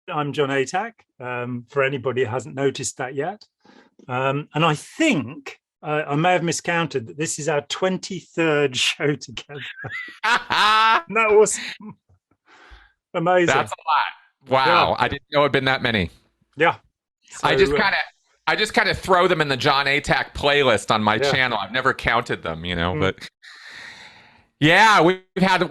I'm Jon Atack, for anybody who hasn't noticed that yet. And I think I may have miscounted that this is our 23rd show together. That's That was a amazing. lot. Yeah, Wow. I didn't know it'd been that many. yeah. I So, just kind of I just kind of throw them in the Jon Atack playlist on my yeah. channel. I've never counted them, Mm. but yeah, we've had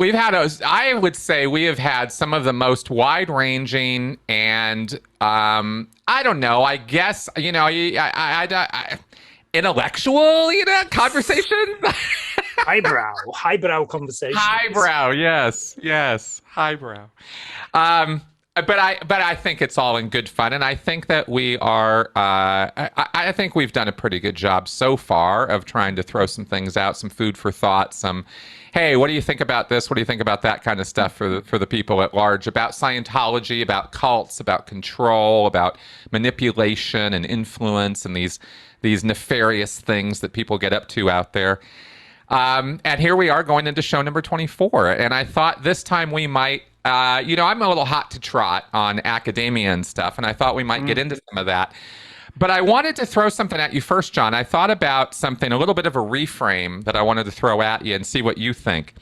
I would say we have had some of the most wide-ranging and I don't know, I guess, intellectual, conversation. Highbrow conversations. Highbrow, yes, yes, highbrow. Um, but I think it's all in good fun, and I think that we are. I think we've done a pretty good job so far of trying to throw some things out, some food for thought, some. Hey, what do you think about this? What do you think about that kind of stuff for the people at large about Scientology, about cults, about control, about manipulation and influence, and these nefarious things that people get up to out there. And here we are going into show number 24. And I thought this time we might, I'm a little hot to trot on academia and stuff. And I thought we might get Mm. into some of that. But I wanted to throw something at you first, Jon. I thought about something, a little bit of a reframe that I wanted to throw at you and see what you think.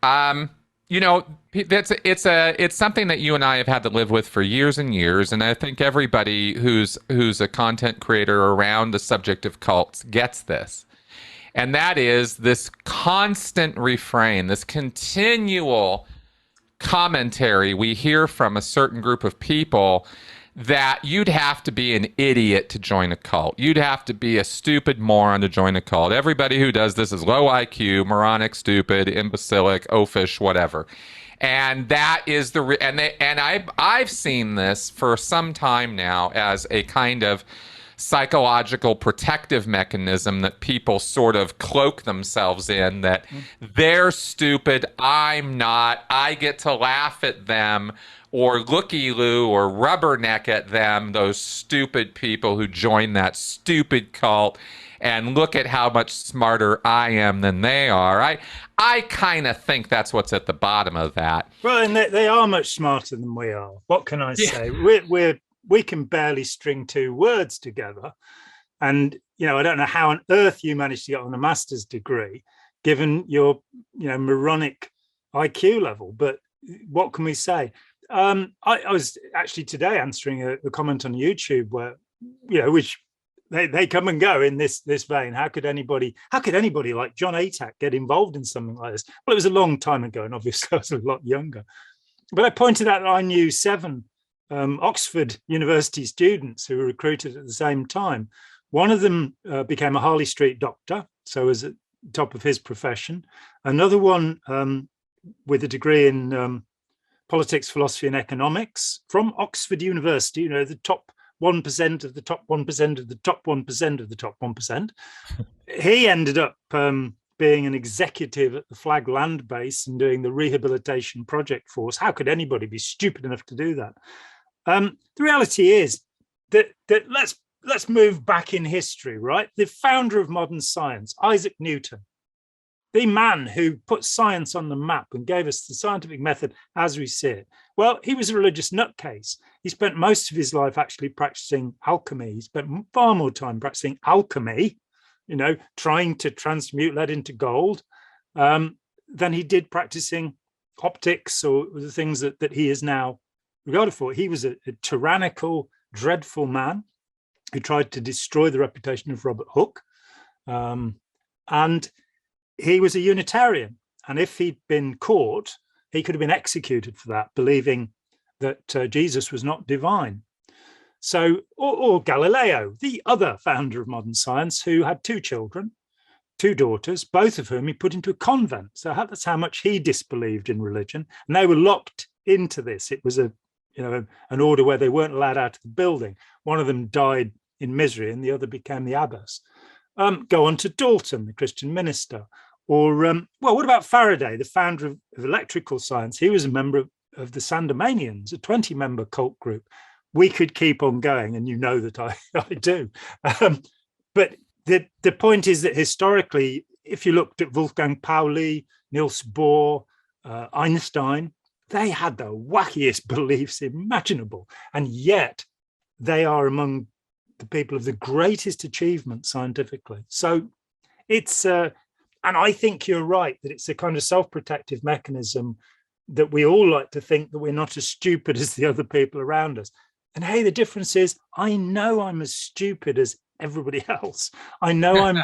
Um, it's something that you and I have had to live with for years and years, and I think everybody who's a content creator around the subject of cults gets this. And that is this constant refrain, this continual commentary we hear from a certain group of people that you'd have to be an idiot to join a cult. You'd have to be a stupid moron to join a cult. Everybody who does this is low IQ, moronic, stupid, imbecilic, oafish, whatever. And that is I've seen this for some time now as a kind of psychological protective mechanism that people sort of cloak themselves in, that they're stupid, I'm not, I get to laugh at them or looky-loo or rubberneck at them, those stupid people who join that stupid cult, and look at how much smarter I am than they are. I kind of think that's what's at the bottom of that. Well, and they are much smarter than we are. What can I Yeah. say? We can barely string two words together. And, I don't know how on earth you managed to get on a master's degree, given your, moronic IQ level. But what can we say? I was actually today answering a comment on YouTube where, which they come and go in this vein. How could anybody like Jon Atack get involved in something like this? Well, it was a long time ago, and obviously I was a lot younger. But I pointed out that I knew 7 Oxford University students who were recruited at the same time. One of them became a Harley Street doctor, so was at the top of his profession. Another one with a degree in politics, philosophy, and economics from Oxford University, the top 1% of the top 1% of the top 1% of the top 1%. He ended up being an executive at the Flag Land Base and doing the rehabilitation project force. How could anybody be stupid enough to do that? The reality is that let's move back in history, right? The founder of modern science, Isaac Newton, the man who put science on the map and gave us the scientific method as we see it. Well, he was a religious nutcase. He spent most of his life actually practicing alchemy. He spent far more time practicing alchemy, trying to transmute lead into gold, than he did practicing optics or the things that he is now regarded for. He was a tyrannical, dreadful man who tried to destroy the reputation of Robert Hooke. And he was a Unitarian. And if he'd been caught, he could have been executed for that, believing that Jesus was not divine. So, or Galileo, the other founder of modern science, who had 2 children, 2 daughters, both of whom he put into a convent. So that's how much he disbelieved in religion. And they were locked into this. It was an order where they weren't allowed out of the building. One of them died in misery and the other became the abbess. Go on to Dalton, the Christian minister. Or, what about Faraday, the founder of electrical science? He was a member of the Sandemanians, a 20-member cult group. We could keep on going, and you know that I do. But the point is that historically, if you looked at Wolfgang Pauli, Niels Bohr, Einstein, they had the wackiest beliefs imaginable. And yet they are among the people of the greatest achievement scientifically. So it's, and I think you're right that it's a kind of self-protective mechanism that we all like to think that we're not as stupid as the other people around us. And hey, the difference is I know I'm as stupid as everybody else. I know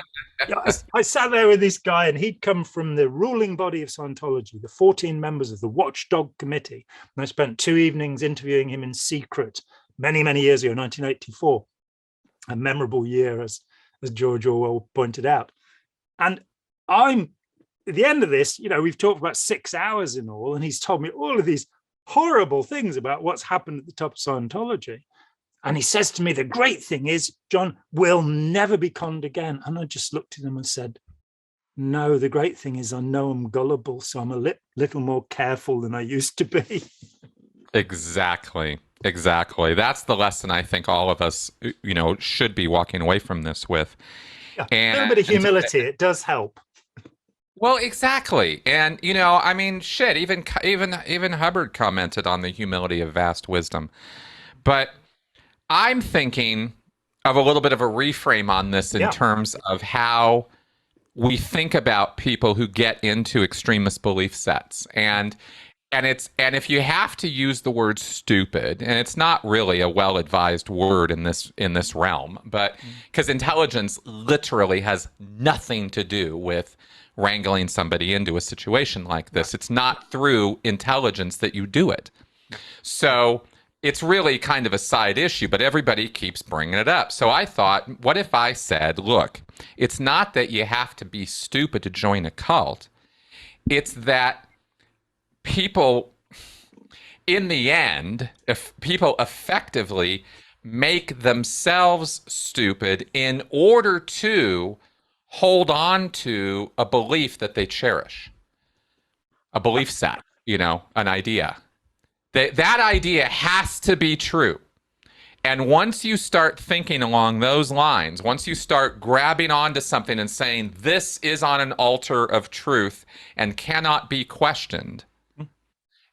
I sat there with this guy and he'd come from the ruling body of Scientology, the 14 members of the Watchdog Committee. And I spent 2 evenings interviewing him in secret many, many years ago, 1984, a memorable year, as George Orwell pointed out. And I'm at the end of this, we've talked about 6 hours in all, and he's told me all of these horrible things about what's happened at the top of Scientology. And he says to me, the great thing is, John, we'll never be conned again. And I just looked at him and said, no, the great thing is I know I'm gullible, so I'm a little more careful than I used to be. Exactly. That's the lesson I think all of us, should be walking away from this with. Yeah, a little bit of humility, it does help. Well, exactly. And, shit, even Hubbard commented on the humility of vast wisdom. But I'm thinking of a little bit of a reframe on this in terms of how we think about people who get into extremist belief sets. And if you have to use the word stupid, and it's not really a well-advised word in this realm, but because intelligence literally has nothing to do with wrangling somebody into a situation like this. It's not through intelligence that you do it. So it's really kind of a side issue, but everybody keeps bringing it up. So I thought, what if I said, look, it's not that you have to be stupid to join a cult. It's that people, in the end, if people effectively make themselves stupid in order to hold on to a belief that they cherish, a belief set, an idea. That idea has to be true. And once you start thinking along those lines, once you start grabbing onto something and saying, this is on an altar of truth and cannot be questioned,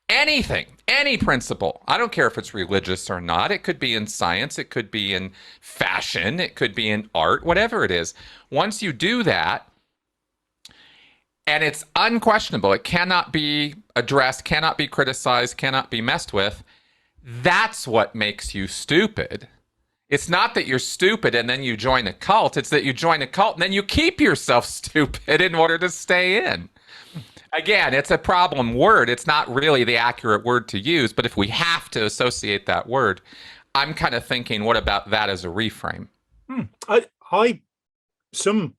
anything, any principle, I don't care if it's religious or not, it could be in science, it could be in fashion, it could be in art, whatever it is. Once you do that, and it's unquestionable, it cannot be addressed, cannot be criticized, cannot be messed with, that's what makes you stupid. It's not that you're stupid and then you join a cult, it's that you join a cult and then you keep yourself stupid in order to stay in. Again, it's a problem word. It's not really the accurate word to use, but if we have to associate that word, I'm kind of thinking, what about that as a reframe? I some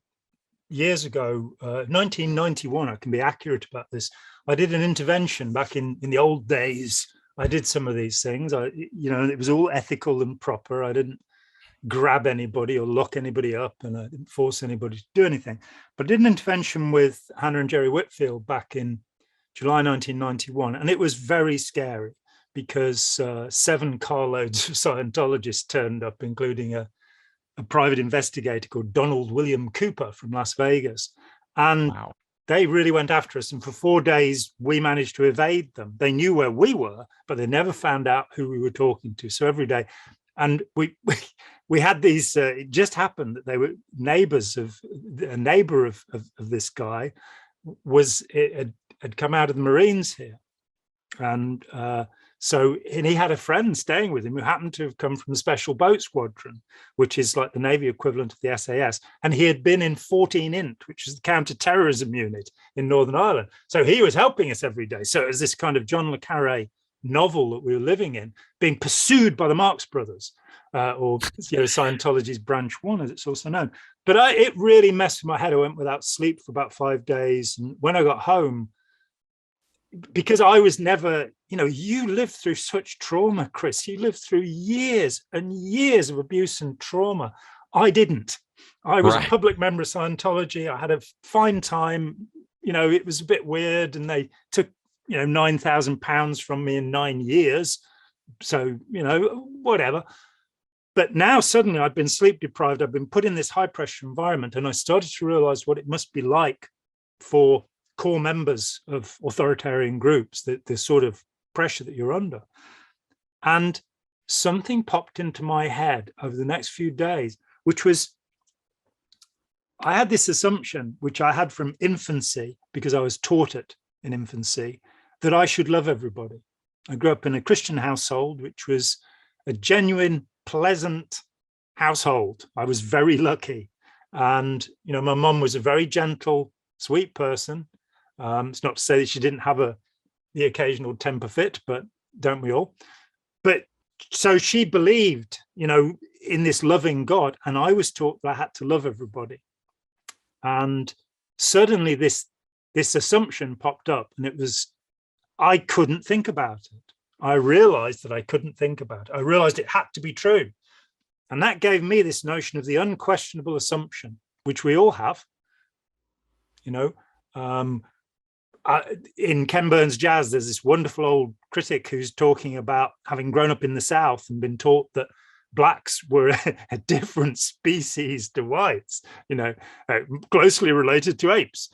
years ago, 1991, I can be accurate about this. I did an intervention back in the old days. I did some of these things. It was all ethical and proper. I didn't grab anybody or lock anybody up, and I didn't force anybody to do anything. But I did an intervention with Hannah and Jerry Whitfield back in July 1991, and it was very scary because 7 carloads of Scientologists turned up, including a private investigator called Donald William Cooper from Las Vegas. And wow. They really went after us. And for 4 days, we managed to evade them. They knew where we were, but they never found out who we were talking to. So every day, and we had these, it just happened that they were neighbors of, a neighbor of this guy had come out of the Marines here. And and he had a friend staying with him who happened to have come from the Special Boat Squadron, which is like the Navy equivalent of the SAS. And he had been in 14 INT, which is the counter-terrorism unit in Northern Ireland. So he was helping us every day. So it was this kind of John le Carré novel that we were living in, being pursued by the Marx Brothers, or Scientology's branch 1, as it's also known. But it really messed with my head. I went without sleep for about 5 days. And when I got home, because I was never, you lived through such trauma, Chris. You lived through years and years of abuse and trauma. I didn't. I was a public member of Scientology. I had a fine time. It was a bit weird, and they took, £9,000 from me in 9 years. So, whatever. But now suddenly I've been sleep deprived. I've been put in this high pressure environment, and I started to realize what it must be like for core members of authoritarian groups, the sort of pressure that you're under. And something popped into my head over the next few days, which was, I had this assumption, which I had from infancy, because I was taught it in infancy, that I should love everybody. I grew up in a Christian household, which was a genuine, pleasant household. I was very lucky. And, you know, my mum was a very gentle, sweet person. It's not to say that she didn't have the occasional temper fit, but don't we all? But so she believed, you know, in this loving God, and I was taught that I had to love everybody. And suddenly this assumption popped up, and it was, I couldn't think about it. I realized that I couldn't think about it. I realized it had to be true. And that gave me this notion of the unquestionable assumption, which we all have. You know, in Ken Burns' Jazz, there's this wonderful old critic who's talking about having grown up in the South and been taught that blacks were a different species to whites, you know, closely related to apes.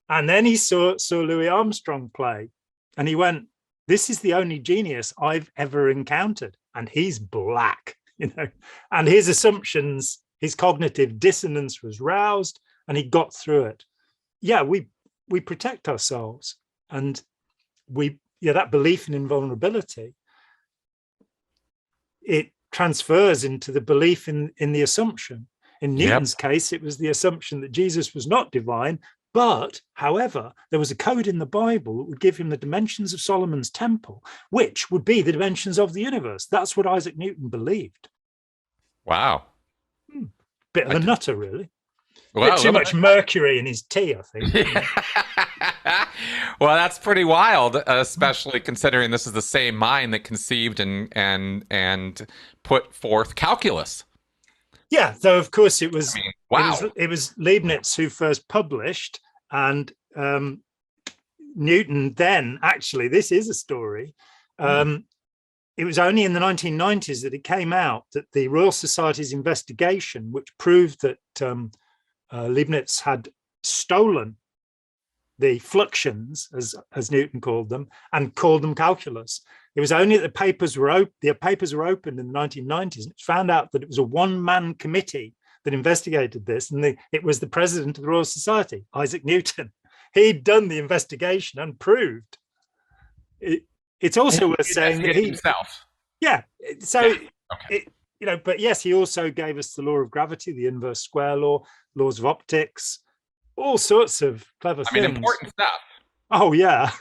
And then he saw Louis Armstrong play, and he went, this is the only genius I've ever encountered, and he's black, you know. And his assumptions, his cognitive dissonance was roused, and he got through it. Yeah, we protect ourselves, and that belief in invulnerability, it transfers into the belief in the assumption. In Newton's case, it was the assumption that Jesus was not divine, but however, there was a code in the Bible that would give him the dimensions of Solomon's temple, which would be the dimensions of the universe. That's what Isaac Newton believed. Wow. Bit of a nutter, really. Well, too much mercury in his tea, I think. Well, that's pretty wild, especially considering this is the same mind that conceived and put forth calculus. Yeah, though of course it was, wow. it was Leibniz who first published, and Newton then, actually, this is a story. It was only in the 1990s that it came out that the Royal Society's investigation, which proved that Leibniz had stolen the fluxions, as Newton called them, and called them calculus. It was only that the papers were opened in the 1990s, and it found out that it was a one-man committee that investigated this, and it was the president of the Royal Society, Isaac Newton. He'd done the investigation and proved it. It's also worth saying that he himself. Yeah. So you know, but yes, he also gave us the law of gravity, the inverse square law, laws of optics, all sorts of clever things. Important stuff. Oh yeah.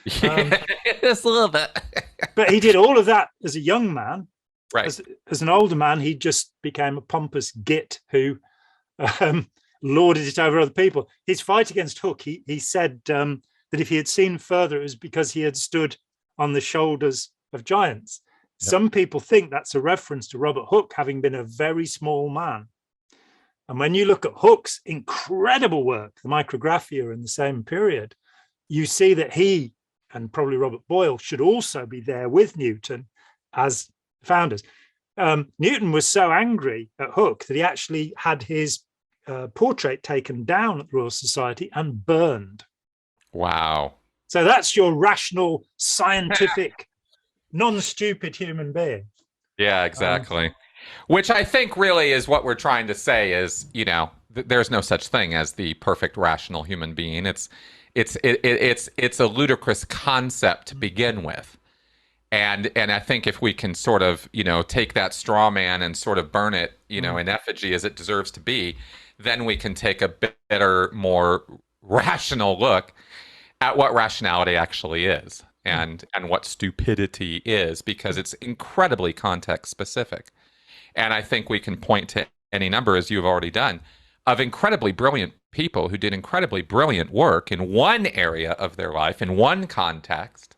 Just a little bit. But he did all of that as a young man. Right. As an older man, he just became a pompous git who lorded it over other people. His fight against Hooke, he said that if he had seen further, it was because he had stood on the shoulders of giants. Yep. Some people think that's a reference to Robert Hooke having been a very small man. And when you look at Hooke's incredible work, the Micrographia in the same period, you see that he and probably Robert Boyle should also be there with Newton as founders. Newton was so angry at Hooke that he actually had his portrait taken down at the Royal Society and burned. Wow. So that's your rational, scientific, non-stupid human being. Yeah, exactly. Which I think really is what we're trying to say is, you know, there's no such thing as the perfect rational human being. It's a ludicrous concept to begin with. And I think if we can sort of, you know, take that straw man and sort of burn it, you know, in effigy as it deserves to be, then we can take a better, more rational look at what rationality actually is and what stupidity is, because it's incredibly context specific. And I think we can point to any number, as you've already done, of incredibly brilliant people who did incredibly brilliant work in one area of their life, in one context,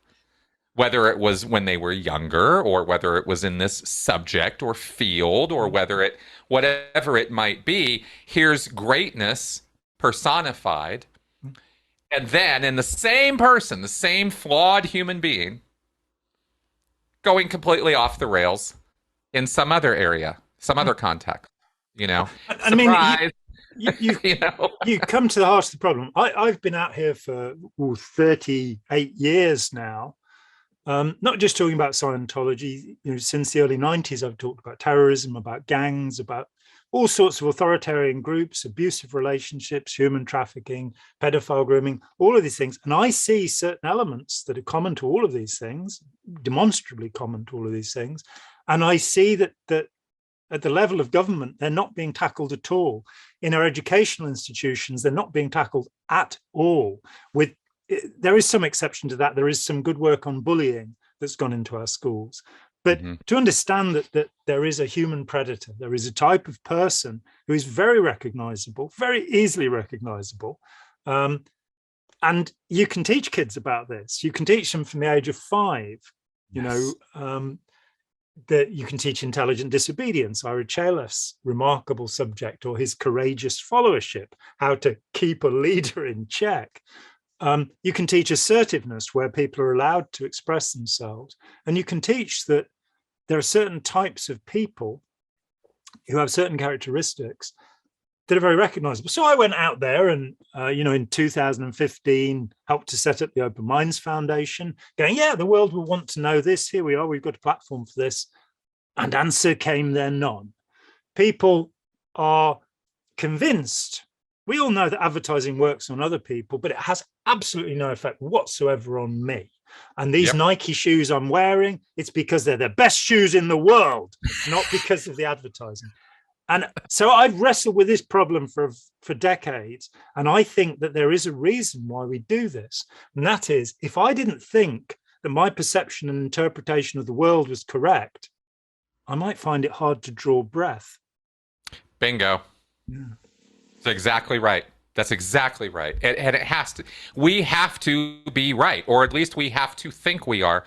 whether it was when they were younger or whether it was in this subject or field or whatever it might be. Here's greatness personified. And then in the same person, the same flawed human being, going completely off the rails in some other area, some other context, you know. I mean, you come to the heart of the problem. I've been out here for 38 years now. Not just talking about Scientology. Since the early 90s, I've talked about terrorism, about gangs, about all sorts of authoritarian groups, abusive relationships, human trafficking, pedophile grooming, all of these things. And I see certain elements that are common to all of these things, demonstrably common to all of these things. And I see that at the level of government, they're not being tackled at all. In our educational institutions, they're not being tackled at all. There is some exception to that. There is some good work on bullying that's gone into our schools. But to understand that there is a human predator, there is a type of person who is very recognizable, very easily recognizable. And you can teach kids about this. You can teach them from the age of 5, that you can teach intelligent disobedience, Ira Chalef's remarkable subject, or his courageous followership, how to keep a leader in check. You can teach assertiveness, where people are allowed to express themselves. And you can teach that there are certain types of people who have certain characteristics that are very recognizable. So I went out there and, in 2015, helped to set up the Open Minds Foundation, going, yeah, the world will want to know this. Here we are. We've got a platform for this. And answer came there, none. People are convinced. We all know that advertising works on other people, but it has absolutely no effect whatsoever on me. And these Nike shoes I'm wearing, it's because they're the best shoes in the world, not because of the advertising. And so I've wrestled with this problem for decades. And I think that there is a reason why we do this. And that is, if I didn't think that my perception and interpretation of the world was correct, I might find it hard to draw breath. Bingo. Yeah. That's exactly right. That's exactly right. And it has to, we have to be right, or at least we have to think we are.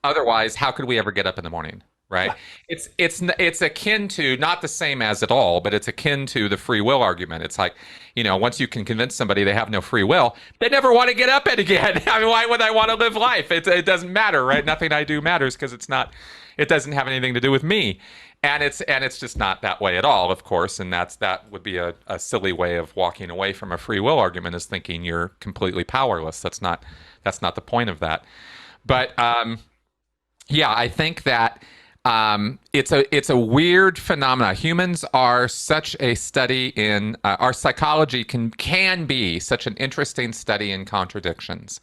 Otherwise, how could we ever get up in the morning? Right. It's akin to, not the same as at all, but it's akin to the free will argument. It's like, once you can convince somebody they have no free will, they never want to get up it again. I mean, why would I want to live life? It doesn't matter, right? Nothing I do matters because it doesn't have anything to do with me. And it's just not that way at all, of course. And that would be a silly way of walking away from a free will argument, is thinking you're completely powerless. That's not the point of that. But I think that it's a weird phenomena. Humans are such a study in our psychology can be such an interesting study in contradictions.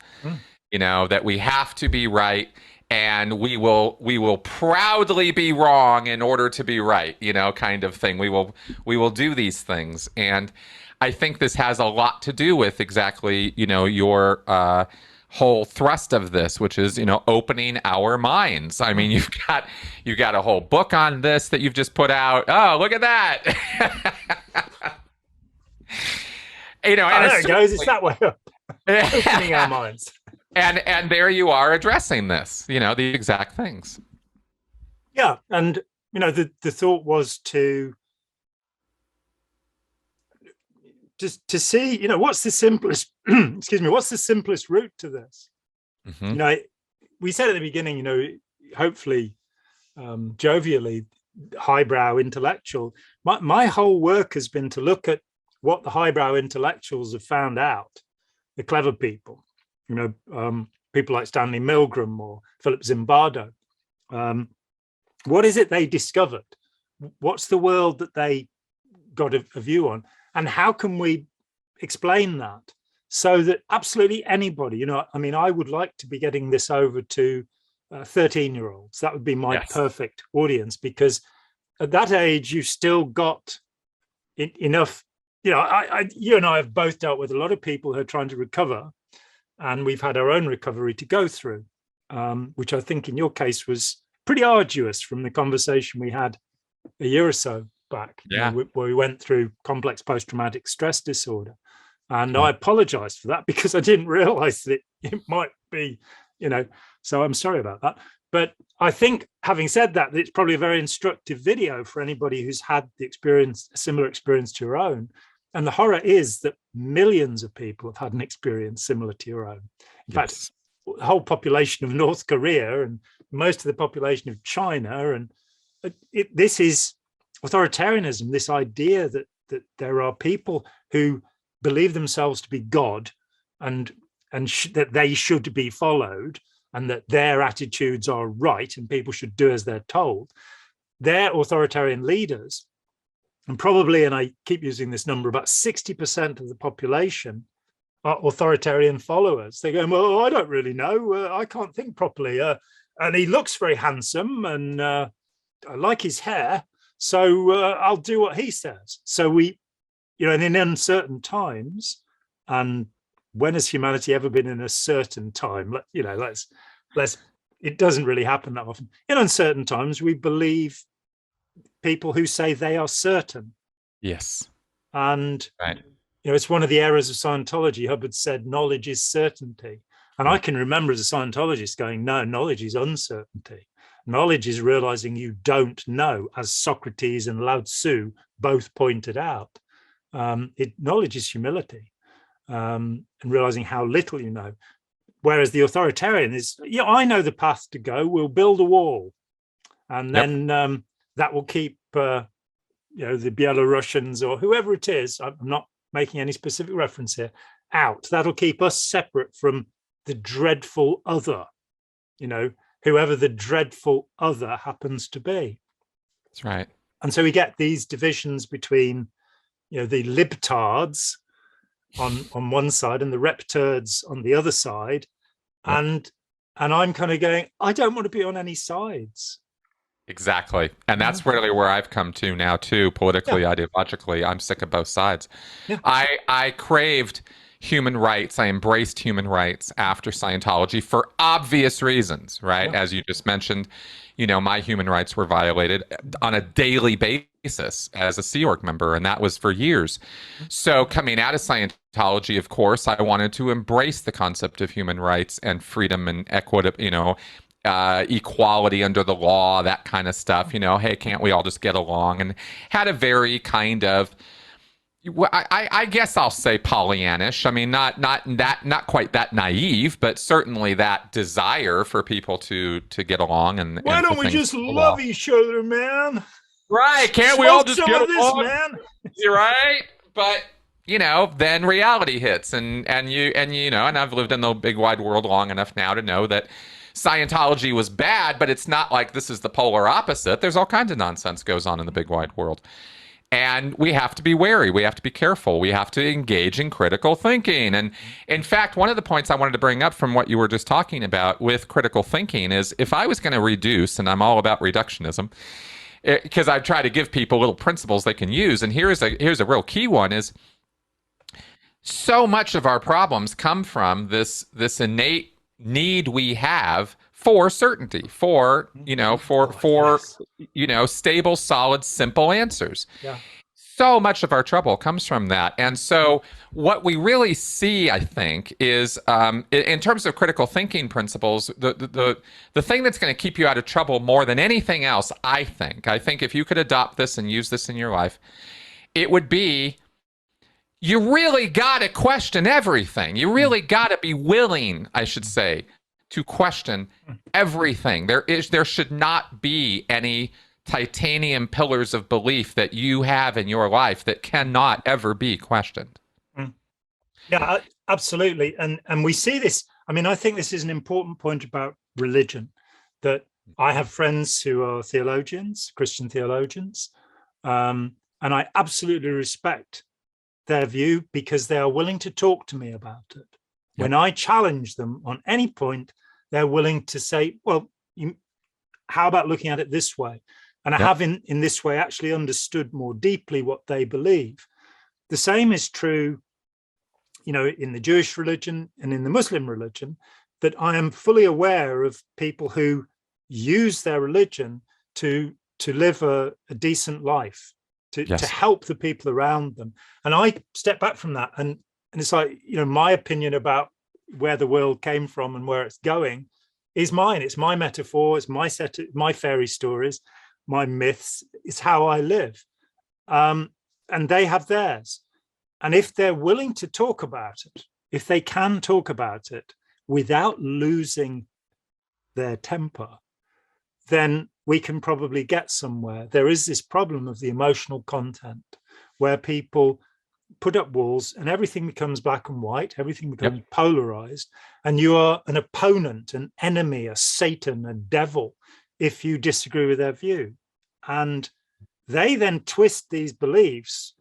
That we have to be right. And we will proudly be wrong in order to be right, kind of thing. We will do these things, and I think this has a lot to do with exactly your whole thrust of this, which is opening our minds. I mean, you've got a whole book on this that you've just put out. Oh, look at that! And there it goes. It's that way up. Opening our minds. And there you are addressing this, the exact things. Yeah. And, the thought was to see, what's the simplest, what's the simplest route to this? We said at the beginning, hopefully, jovially, highbrow intellectual. My whole work has been to look at what the highbrow intellectuals have found out, the clever people. People like Stanley Milgram or Philip Zimbardo. What is it they discovered? What's the world that they got a view on? And how can we explain that so that absolutely anybody, I would like to be getting this over to 13-year-olds. That would be my perfect audience, because at that age, you've still got enough. You and I have both dealt with a lot of people who are trying to recover. And we've had our own recovery to go through, which I think in your case was pretty arduous from the conversation we had a year or so back, where we went through complex post-traumatic stress disorder. And I apologized for that because I didn't realize that it might be, so I'm sorry about that. But I think, having said that, it's probably a very instructive video for anybody who's had a similar experience to your own. And the horror is that millions of people have had an experience similar to your own. In fact, the whole population of North Korea and most of the population of China. And this is authoritarianism, this idea that there are people who believe themselves to be God and that they should be followed. and that their attitudes are right and people should do as they're told, their authoritarian leaders, and probably, and I keep using this number, about 60% of the population are authoritarian followers. They go, well, I don't really know. I can't think properly. And he looks very handsome, and I like his hair. So I'll do what he says. So we, and in uncertain times, and when has humanity ever been in a certain time? Let's. It doesn't really happen that often. In uncertain times, we believe people who say they are certain. Yes. And right. It's one of the errors of Scientology. Hubbard said knowledge is certainty. And I can remember as a Scientologist going, no, knowledge is uncertainty. Knowledge is realizing you don't know, as Socrates and Lao Tzu both pointed out. Knowledge is humility, and realizing how little you know. Whereas the authoritarian is, I know the path to go. We'll build a wall, and then that will keep, the Belarusians or whoever it is. I'm not making any specific reference here out. That'll keep us separate from the dreadful other. Whoever the dreadful other happens to be. That's right. And so we get these divisions between, the libtards on one side and the reptards on the other side. Yep. And I'm kind of going, I don't want to be on any sides. Exactly. And that's really where I've come to now too, politically, ideologically. I'm sick of both sides. Yeah. I craved human rights. I embraced human rights after Scientology for obvious reasons, right? Yeah. As you just mentioned, my human rights were violated on a daily basis as a Sea Org member, and that was for years. So coming out of Scientology, of course, I wanted to embrace the concept of human rights and freedom and equity, equality under the law, that kind of stuff. Hey, can't we all just get along? And had a very kind of, I guess I'll say Pollyannish. I mean, not quite that naive, but certainly that desire for people to get along. And why don't we just love each other, man? Right? Can't we all just get along, man? You're right, but then reality hits, and I've lived in the big wide world long enough now to know that Scientology was bad, but it's not like this is the polar opposite. There's all kinds of nonsense goes on in the big wide world. And we have to be wary. We have to be careful. We have to engage in critical thinking. And in fact, one of the points I wanted to bring up from what you were just talking about with critical thinking is if I was going to reduce, and I'm all about reductionism, because I try to give people little principles they can use. And here's a real key one is so much of our problems come from this innate need we have for certainty, for stable, solid, simple answers. Yeah. So much of our trouble comes from that. And so what we really see, I think, is in terms of critical thinking principles, the thing that's going to keep you out of trouble more than anything else, I think if you could adopt this and use this in your life, it would be you really got to question everything. You really got to be willing, I should say, to question everything. There should not be any titanium pillars of belief that you have in your life that cannot ever be questioned. Yeah, absolutely. And we see this. I mean, I think this is an important point about religion, that I have friends who are theologians, Christian theologians, and I absolutely respect their view because they are willing to talk to me about it. Yep. When I challenge them on any point, they're willing to say, well, how about looking at it this way? And I have in this way actually understood more deeply what they believe. The same is true, in the Jewish religion and in the Muslim religion, that I am fully aware of people who use their religion to live a decent life, to help the people around them. And I step back from that. And it's like, my opinion about where the world came from and where it's going is mine. It's my metaphor. It's my my fairy stories, my myths. It's how I live. And they have theirs. And if they're willing to talk about it, if they can talk about it without losing their temper, then we can probably get somewhere. There is this problem of the emotional content where people put up walls and everything becomes black and white, everything becomes polarized, and you are an opponent, an enemy, a Satan, a devil, if you disagree with their view. And they then twist these beliefs,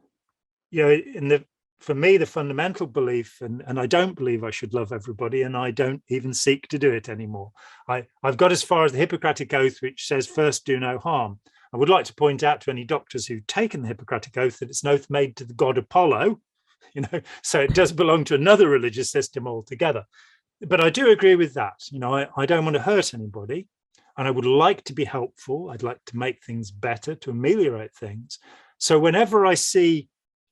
for me, the fundamental belief, and I don't believe I should love everybody, and I don't even seek to do it anymore. I've got as far as the Hippocratic Oath, which says, first do no harm. I would like to point out to any doctors who've taken the Hippocratic Oath that it's an oath made to the god Apollo, so it does belong to another religious system altogether. But I do agree with that. I don't want to hurt anybody, and I would like to be helpful. I'd like to make things better, to ameliorate things. So whenever I see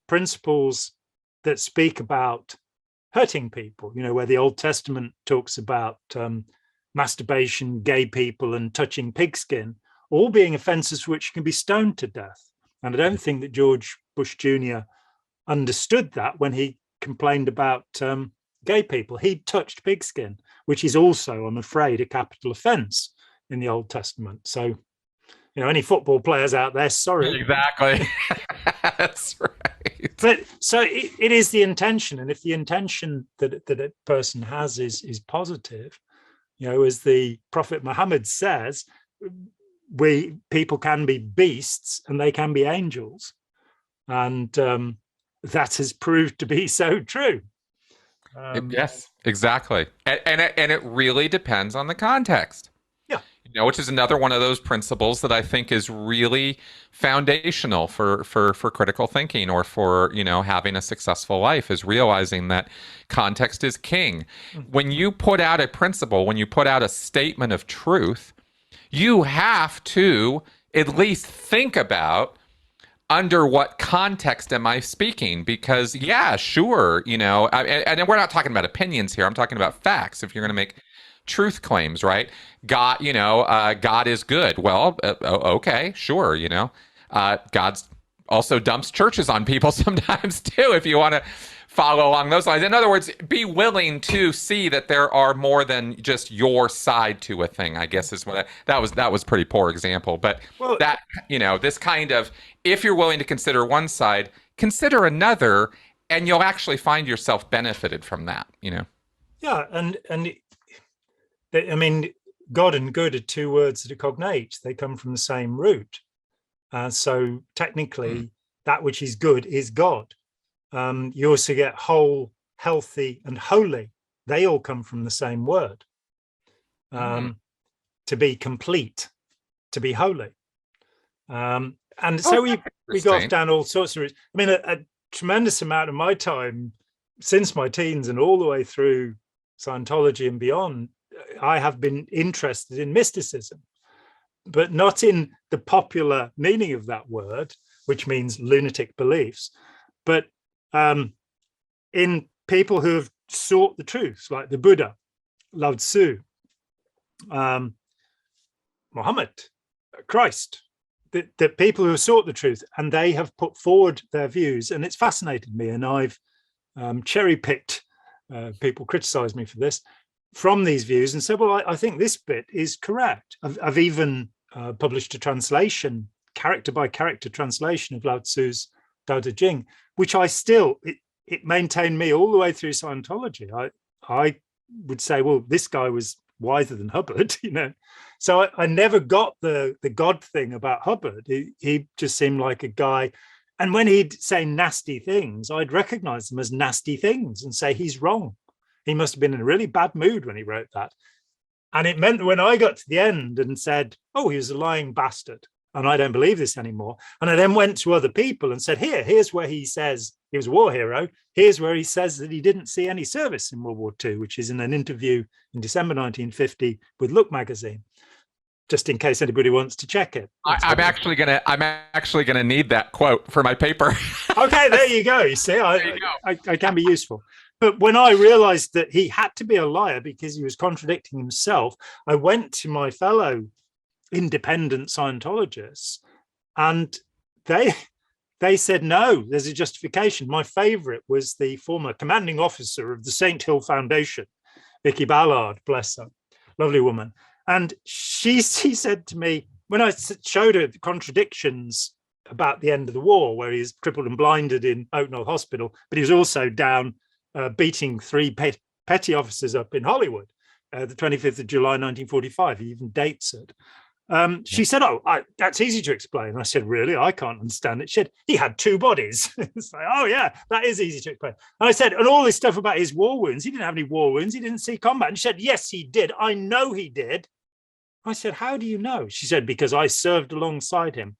principles that speak about hurting people, where the Old Testament talks about masturbation, gay people, and touching pigskin, all being offenses for which can be stoned to death. And I don't think that George Bush Jr. understood that when he complained about gay people. He touched pigskin, which is also, I'm afraid, a capital offense in the Old Testament. So, any football players out there, sorry. Exactly. That's right. But so it is the intention, and if the intention that a person has is positive, as the Prophet Muhammad says, people can be beasts and they can be angels, and that has proved to be so true. Yes, exactly, and it really depends on the context. Which is another one of those principles that I think is really foundational for critical thinking, or for, having a successful life, is realizing that context is king. When you put out a principle, when you put out a statement of truth, you have to at least think about, under what context am I speaking? Because, yeah, sure, and we're not talking about opinions here. I'm talking about facts. If you're going to make truth claims, right? God, God is good. Well, okay, sure. God's also dumps churches on people sometimes too, if you want to follow along those lines. In other words, be willing to see that there are more than just your side to a thing, I guess is what that was pretty poor example. But this kind of, if you're willing to consider one side, consider another, and you'll actually find yourself benefited from that, Yeah. And God and good are two words that are cognate. They come from the same root. So technically, that which is good is God. You also get whole, healthy, and holy. They all come from the same word. To be complete, to be holy. And so we go off down all sorts of routes. A tremendous amount of my time, since my teens and all the way through Scientology and beyond, I have been interested in mysticism, but not in the popular meaning of that word, which means lunatic beliefs, but in people who have sought the truth, like the Buddha, Lao Tzu, Muhammad, Christ, the people who have sought the truth, and they have put forward their views, and it's fascinated me, and I've cherry-picked, people criticize me for this, from these views, and said, well, I think this bit is correct. I've even published a translation, character by character translation of Lao Tzu's Tao Te Ching, which it maintained me all the way through Scientology. I would say, well, this guy was wiser than Hubbard, So I never got the God thing about Hubbard. He just seemed like a guy. And when he'd say nasty things, I'd recognize them as nasty things and say he's wrong. He must have been in a really bad mood when he wrote that. And it meant that when I got to the end and said, oh, he was a lying bastard, and I don't believe this anymore. And I then went to other people and said, here's where he says he was a war hero. Here's where he says that he didn't see any service in World War II, which is in an interview in December 1950 with Look magazine, just in case anybody wants to check it. I'm actually gonna need that quote for my paper. Okay, there you go. You see, I can be useful. But when I realized that he had to be a liar because he was contradicting himself, I went to my fellow independent Scientologists, and they said, no, there's a justification. My favorite was the former commanding officer of the St. Hill Foundation, Vicky Ballard, bless her, lovely woman. And she said to me, when I showed her the contradictions about the end of the war, where he's crippled and blinded in Oaknell Hospital, but he was also down beating three petty officers up in Hollywood, the 25th of July, 1945. He even dates it. She said, that's easy to explain. I said, really? I can't understand it. She said, he had two bodies. It's like, oh, yeah, that is easy to explain. And I said, and all this stuff about his war wounds, he didn't have any war wounds. He didn't see combat. And she said, yes, he did. I know he did. I said, how do you know? She said, because I served alongside him.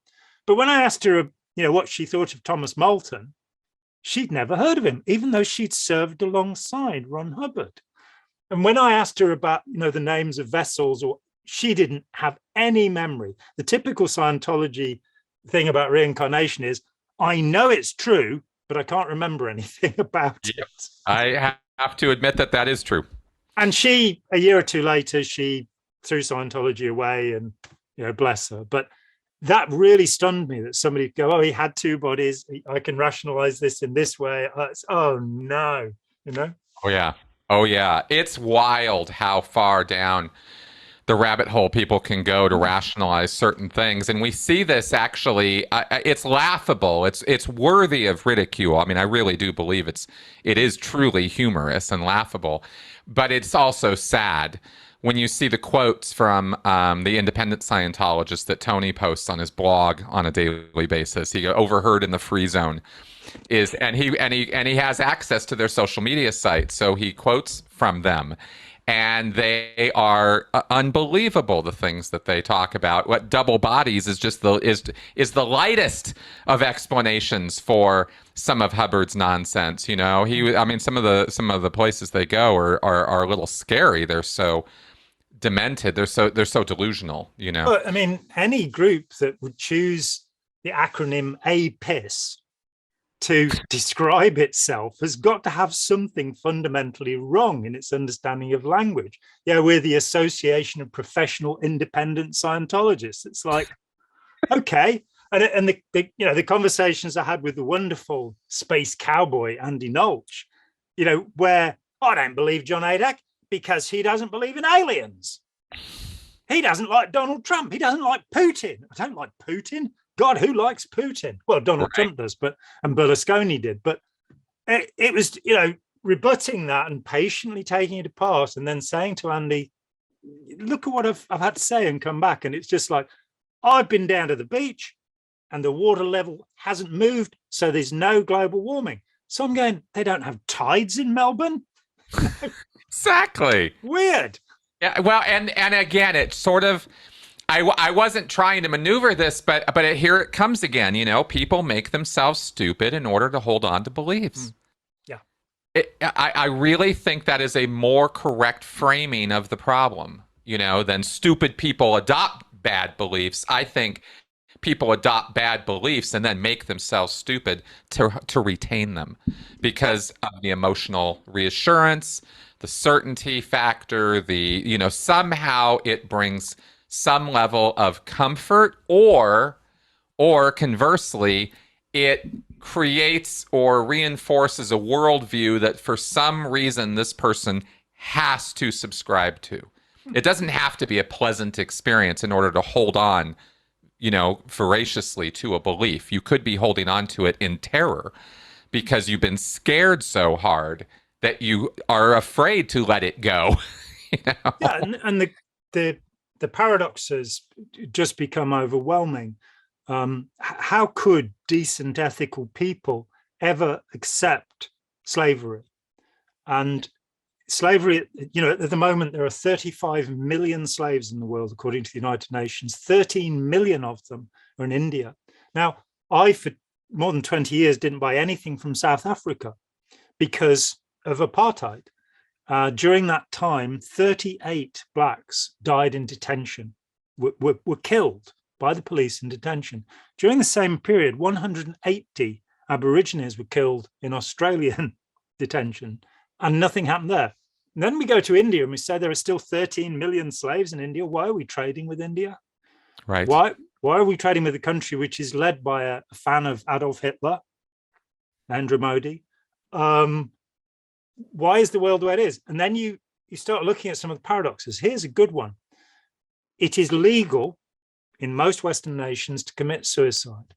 But when I asked her, what she thought of Thomas Moulton, she'd never heard of him, even though she'd served alongside Ron Hubbard. And when I asked her about, the names of vessels, she didn't have any memory. The typical Scientology thing about reincarnation is, I know it's true, but I can't remember anything about it. I have to admit that is true. And she, a year or two later, she threw Scientology away, and bless her. But that really stunned me, that somebody would go, he had two bodies. I can rationalize this in this way. Oh no, Oh yeah. It's wild how far down the rabbit hole people can go to rationalize certain things. And we see this actually, it's laughable. It's worthy of ridicule. I mean, I really do believe it is truly humorous and laughable, but it's also sad when you see the quotes from the independent Scientologist that Tony posts on his blog on a daily basis. He overheard in the free zone and he has access to their social media sites, so he quotes from them, and they are unbelievable. The things that they talk about. What double bodies is just is the lightest of explanations for some of Hubbard's nonsense. Some of the places they go are a little scary. They're so demented. They're so delusional. Well, I mean, any group that would choose the acronym APIS to describe itself has got to have something fundamentally wrong in its understanding of language. We're the Association of Professional Independent Scientologists. It's like, okay. And the conversations I had with the wonderful space cowboy, Andy Nolch, where I don't believe John Adak because he doesn't believe in aliens. He doesn't like Donald Trump. He doesn't like Putin. I don't like Putin. God, who likes Putin? Well, Donald Trump does, and Berlusconi did. But it was, rebutting that and patiently taking it apart, and then saying to Andy, look at what I've had to say, and come back. And it's just like, I've been down to the beach and the water level hasn't moved, so there's no global warming. So I'm going, they don't have tides in Melbourne? Exactly. Weird. Yeah, well, and again, it's sort of, I wasn't trying to maneuver this, but here it comes again. People make themselves stupid in order to hold on to beliefs. Yeah. I really think that is a more correct framing of the problem, than stupid people adopt bad beliefs. I think people adopt bad beliefs and then make themselves stupid to retain them because of the emotional reassurance, the certainty factor, somehow it brings some level of comfort, or conversely, it creates or reinforces a worldview that for some reason this person has to subscribe to. It doesn't have to be a pleasant experience in order to hold on, voraciously to a belief. You could be holding on to it in terror because you've been scared so hard that you are afraid to let it go. Yeah, and the paradoxes just become overwhelming. How could decent, ethical people ever accept slavery? And slavery, at the moment, there are 35 million slaves in the world, according to the United Nations. 13 million of them are in India. Now, I, for more than 20 years, didn't buy anything from South Africa because of apartheid. During that time, 38 blacks died in detention, were killed by the police in detention. During the same period, 180 Aborigines were killed in Australian detention, and nothing happened there. And then we go to India and we say there are still 13 million slaves in India. Why are we trading with India? Right. Why are we trading with a country which is led by a fan of Adolf Hitler, Narendra Modi? Why is the world the way it is? And then you start looking at some of the paradoxes. Here's a good one. It is legal in most Western nations to commit suicide.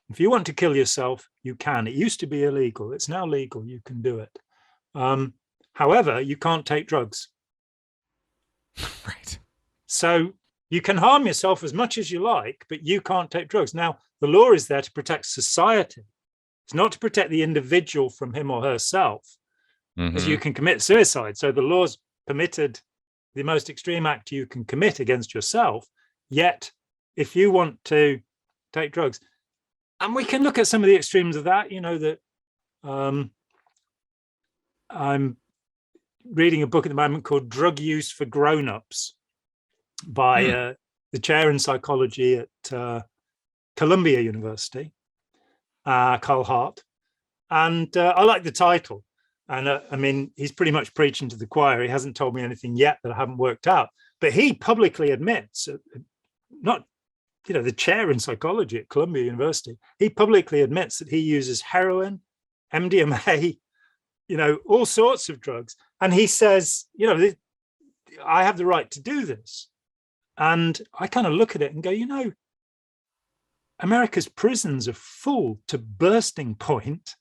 If you want to kill yourself, you can. It used to be illegal. It's now legal. You can do it. However, you can't take drugs. Right. So you can harm yourself as much as you like, but you can't take drugs. Now, the law is there to protect society. It's not to protect the individual from him or herself, as you can commit suicide. So the law's permitted the most extreme act you can commit against yourself. Yet, if you want to take drugs, and we can look at some of the extremes of that, that I'm reading a book at the moment called Drug Use for Grown-Ups by the chair in psychology at Columbia University, Carl Hart. And I like the title. And I mean, he's pretty much preaching to the choir. He hasn't told me anything yet that I haven't worked out. But he publicly admits, not, the chair in psychology at Columbia University, he publicly admits that he uses heroin, MDMA, all sorts of drugs. And he says, I have the right to do this. And I kind of look at it and go, America's prisons are full to bursting point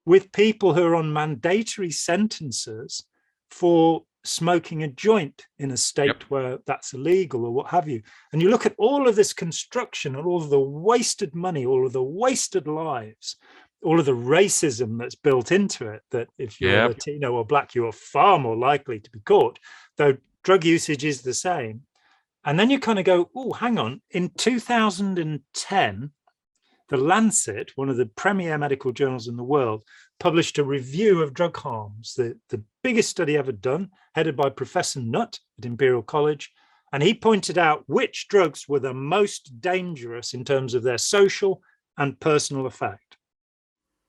with people who are on mandatory sentences for smoking a joint in a state where that's illegal or what have you. And you look at all of this construction and all of the wasted money, all of the wasted lives, all of the racism that's built into it, that if you're Latino or Black, you are far more likely to be caught, though drug usage is the same. And then you kind of go, oh, hang on. In 2010, The Lancet, one of the premier medical journals in the world, published a review of drug harms, the biggest study ever done, headed by Professor Nutt at Imperial College. And he pointed out which drugs were the most dangerous in terms of their social and personal effect.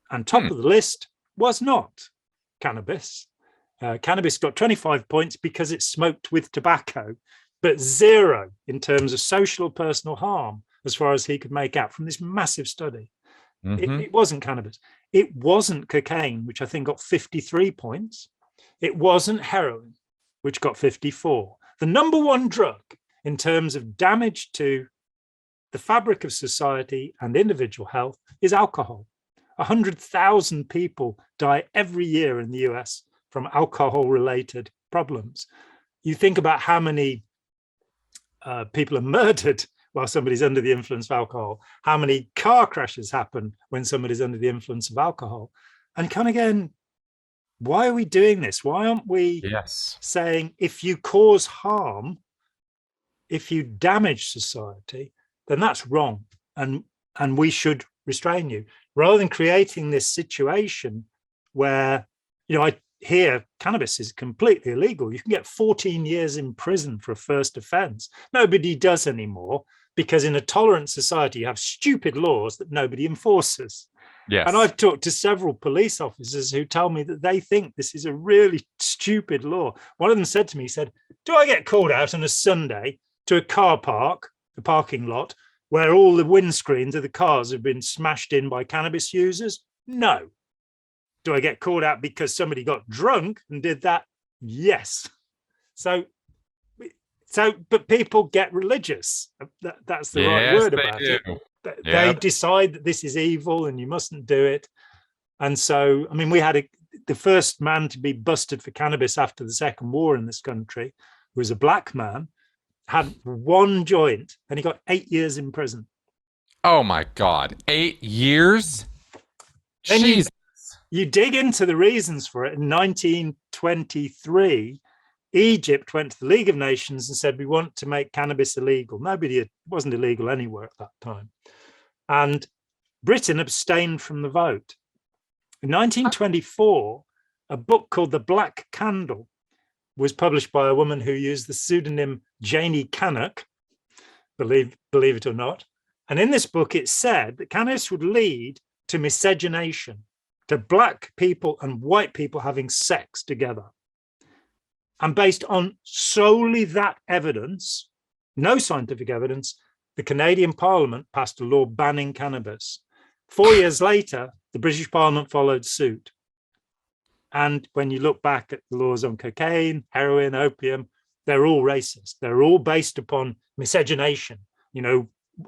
And top of the list was not cannabis. Cannabis got 25 points because it's smoked with tobacco, but 0 in terms of social or personal harm, as far as he could make out from this massive study. It wasn't cannabis. It wasn't cocaine, which I think got 53 points. It wasn't heroin, which got 54. The number one drug in terms of damage to the fabric of society and individual health is alcohol. 100,000 people die every year in the US from alcohol-related problems. You think about how many people are murdered while somebody's under the influence of alcohol, how many car crashes happen when somebody's under the influence of alcohol. And kind of again, why are we doing this? Why aren't we saying, if you cause harm, if you damage society, then that's wrong, and we should restrain you, rather than creating this situation where, I hear cannabis is completely illegal. You can get 14 years in prison for a first offense. Nobody does anymore, because in a tolerant society, you have stupid laws that nobody enforces. Yes. And I've talked to several police officers who tell me that they think this is a really stupid law. One of them said to me, he said, do I get called out on a Sunday to a car park, a parking lot, where all the windscreens of the cars have been smashed in by cannabis users? No. Do I get called out because somebody got drunk and did that? Yes. So, but people get religious. That's the right word about it. They decide that this is evil and you mustn't do it. And so, I mean, we had the first man to be busted for cannabis after the Second War in this country was a Black man, had one joint, and he got 8 years in prison. Oh my God, 8 years? Then you dig into the reasons for it. In 1923, Egypt went to the League of Nations and said, we want to make cannabis illegal. It wasn't illegal anywhere at that time. And Britain abstained from the vote. In 1924, a book called The Black Candle was published by a woman who used the pseudonym Janie Cannock, believe it or not. And in this book, it said that cannabis would lead to miscegenation, to Black people and white people having sex together. And based on solely that evidence, no scientific evidence, the Canadian Parliament passed a law banning cannabis. 4 years later, the British Parliament followed suit. And when you look back at the laws on cocaine, heroin, opium, they're all racist. They're all based upon miscegenation.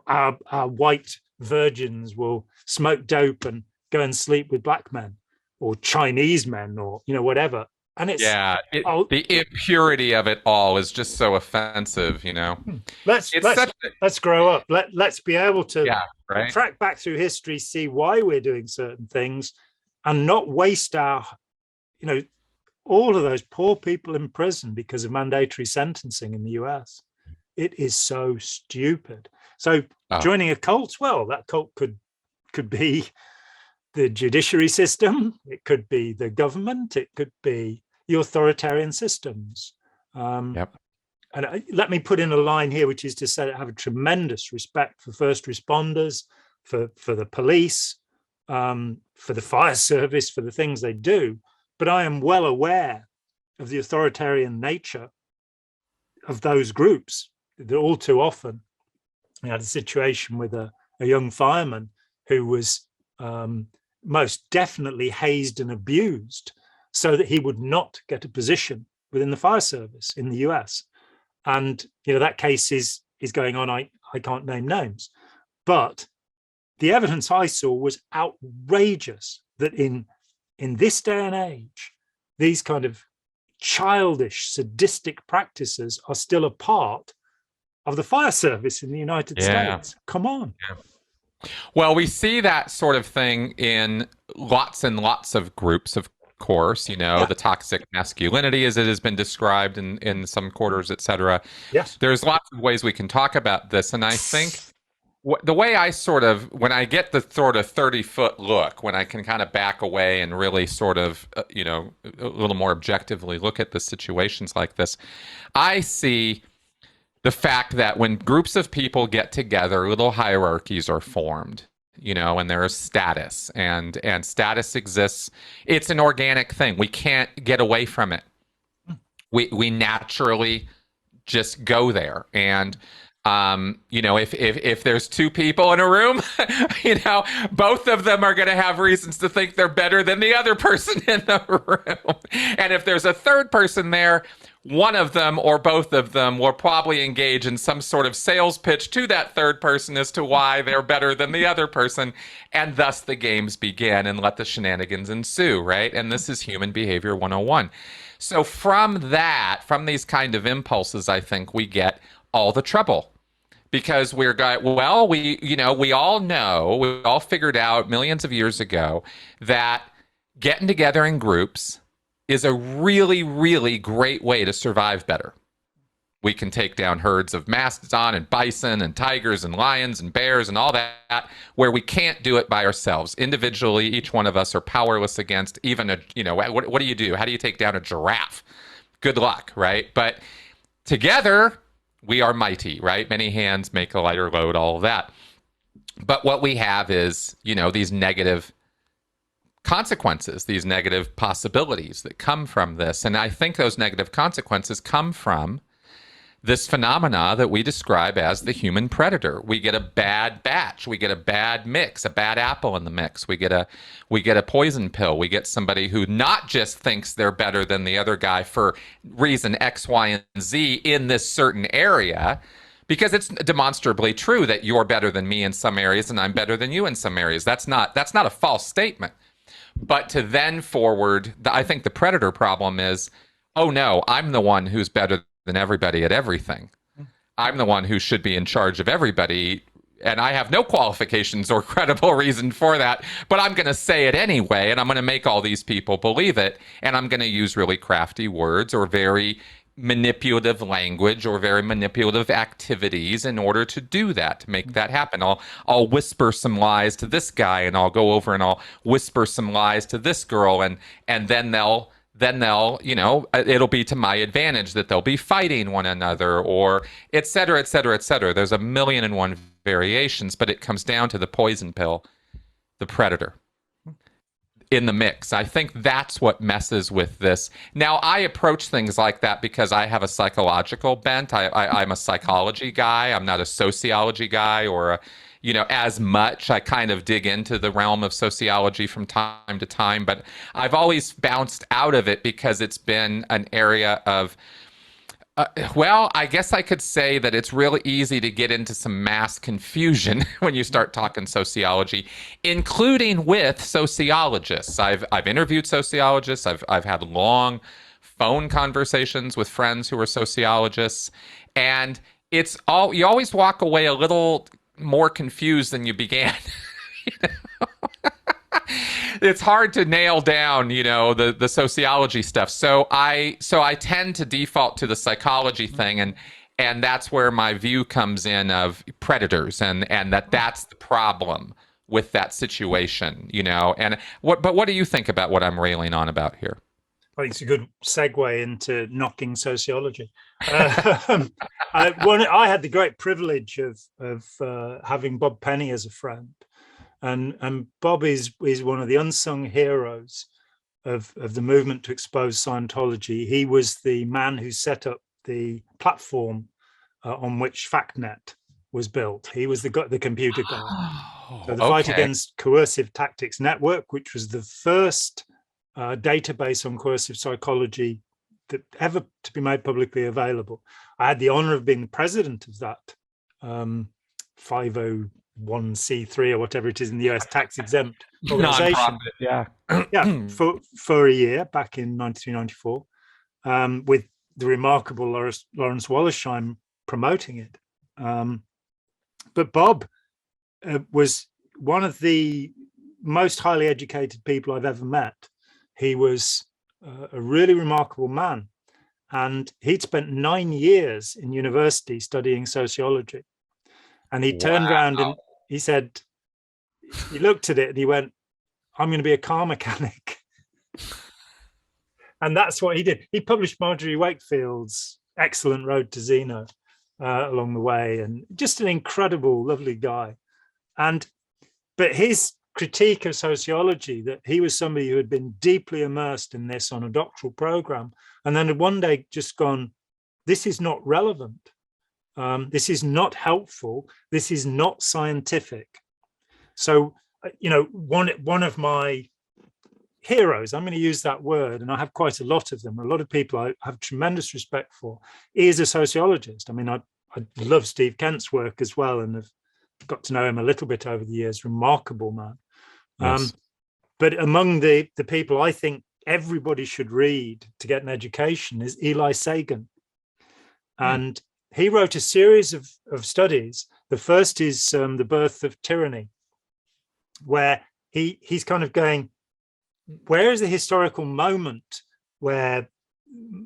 Our white virgins will smoke dope and go and sleep with black men or Chinese men or, whatever. And it's, the impurity of it all is just so offensive, Let's grow up. Let's be able to right? track back through history, see why we're doing certain things, and not waste our, all of those poor people in prison because of mandatory sentencing in the US. It is so stupid. So joining a cult, well, that cult could be the judiciary system, it could be the government, it could be the authoritarian systems. And let me put in a line here, which is to say I have a tremendous respect for first responders, for the police, for the fire service, for the things they do. But I am well aware of the authoritarian nature of those groups. That all too often, I had a situation with a young fireman who was most definitely hazed and abused so that he would not get a position within the fire service in the US. And that case is going on. I can't name names, but the evidence I saw was outrageous that in this day and age, these kind of childish, sadistic practices are still a part of the fire service in the United States. Come on. Yeah. Well, we see that sort of thing in lots and lots of groups, of course, the toxic masculinity as it has been described in some quarters, etc. Yes. There's lots of ways we can talk about this. And I think the way I when I get the sort of 30-foot look, when I can kind of back away and really sort of, a little more objectively look at the situations like this, I see the fact that when groups of people get together, little hierarchies are formed, and there is status, and status exists. It's an organic thing. We can't get away from it. We naturally just go there. And, if there's two people in a room, both of them are going to have reasons to think they're better than the other person in the room. And if there's a third person there, one of them or both of them will probably engage in some sort of sales pitch to that third person as to why they're better than the other person. And thus the games begin and let the shenanigans ensue, right? And this is human behavior 101. So from these kind of impulses, I think we get all the trouble. Because we all know, we all figured out millions of years ago that getting together in groups is a really, really great way to survive better. We can take down herds of mastodon and bison and tigers and lions and bears and all that, where we can't do it by ourselves. Individually, each one of us are powerless against even what do you do? How do you take down a giraffe? Good luck, right? But together, we are mighty, right? Many hands make a lighter load, all of that. But what we have is, these negative consequences, these negative possibilities that come from this. And I think those negative consequences come from this phenomena that we describe as the human predator. We get a bad batch, we get a bad mix, a bad apple in the mix. We get a poison pill. We get somebody who not just thinks they're better than the other guy for reason X, Y, and Z in this certain area, because it's demonstrably true that you're better than me in some areas and I'm better than you in some areas. That's not a false statement. But to then forward, I think the predator problem is, oh no, I'm the one who's better than everybody at everything. I'm the one who should be in charge of everybody, and I have no qualifications or credible reason for that, but I'm going to say it anyway, and I'm going to make all these people believe it, and I'm going to use really crafty words or very manipulative language or very manipulative activities in order to do that, to make that happen. I'll whisper some lies to this guy, and I'll go over and I'll whisper some lies to this girl, and then they'll it'll be to my advantage that they'll be fighting one another, or et cetera, et cetera, et cetera. There's 1,000,001 variations, but it comes down to the poison pill, the predator in the mix. I think that's what messes with this. Now, I approach things like that because I have a psychological bent. I'm a psychology guy. I'm not a sociology guy or as much. I kind of dig into the realm of sociology from time to time, but I've always bounced out of it because it's been an area of Well, I guess I could say that it's really easy to get into some mass confusion when you start talking sociology, including with sociologists. I've interviewed sociologists. I've had long phone conversations with friends who are sociologists, and it's all you always walk away a little more confused than you began. It's hard to nail down, the sociology stuff. So I tend to default to the psychology thing, and that's where my view comes in of predators, and that's the problem with that situation, And what do you think about what I'm railing on about here? I think it's a good segue into knocking sociology. I had the great privilege of having Bob Penny as a friend. And Bob is one of the unsung heroes of the movement to expose Scientology. He was the man who set up the platform on which FactNet was built. He was the computer guy. So the Fight Against Coercive Tactics Network, which was the first database on coercive psychology that ever to be made publicly available. I had the honor of being the president of that 501c3 or whatever it is in the US tax exempt organization. Yeah. for a year back in 93-94 with the remarkable Lawrence Wollersheim promoting it. But Bob was one of the most highly educated people I've ever met. He was a really remarkable man, and he'd spent 9 years in university studying sociology. And he turned around and he said, he looked at it and he went, I'm going to be a car mechanic. And that's what he did. He published Marjorie Wakefield's excellent Road to Zeno along the way, and just an incredible, lovely guy. But his critique of sociology, that he was somebody who had been deeply immersed in this on a doctoral program, and then had one day just gone, this is not relevant. This is not helpful. This is not scientific. So, one of my heroes, I'm going to use that word, and I have quite a lot of them, a lot of people I have tremendous respect for, is a sociologist. I mean, I love Steve Kent's work as well, and have got to know him a little bit over the years. Remarkable man. Yes. But among the people I think everybody should read to get an education is Eli Sagan. And he wrote a series of studies. The first is The Birth of Tyranny, where he's kind of going, where is the historical moment where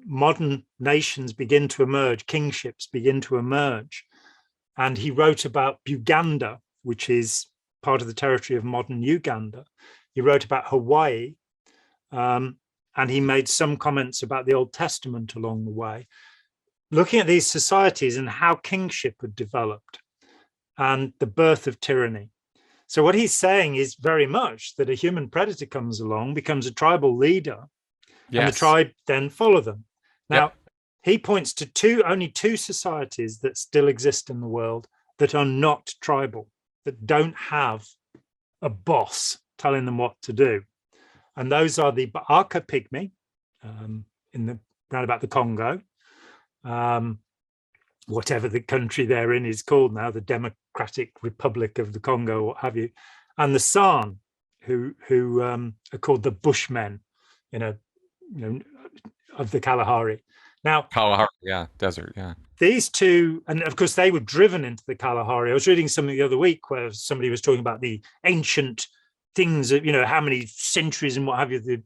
modern nations begin to emerge, kingships begin to emerge? And he wrote about Buganda, which is part of the territory of modern Uganda. He wrote about Hawaii, and he made some comments about the Old Testament along the way, looking at these societies and how kingship had developed and the birth of tyranny. So what he's saying is very much that a human predator comes along, becomes a tribal leader, and the tribe then follow them. Now, he points to only two societies that still exist in the world that are not tribal, that don't have a boss telling them what to do. And those are the Baaka Pygmy round about the Congo, whatever the country they're in is called now, the Democratic Republic of the Congo, what have you, and the San, who are called the Bushmen, of the Kalahari. Now, Kalahari, desert, These two, and of course they were driven into the Kalahari. I was reading something the other week where somebody was talking about the ancient things of, how many centuries and what have you,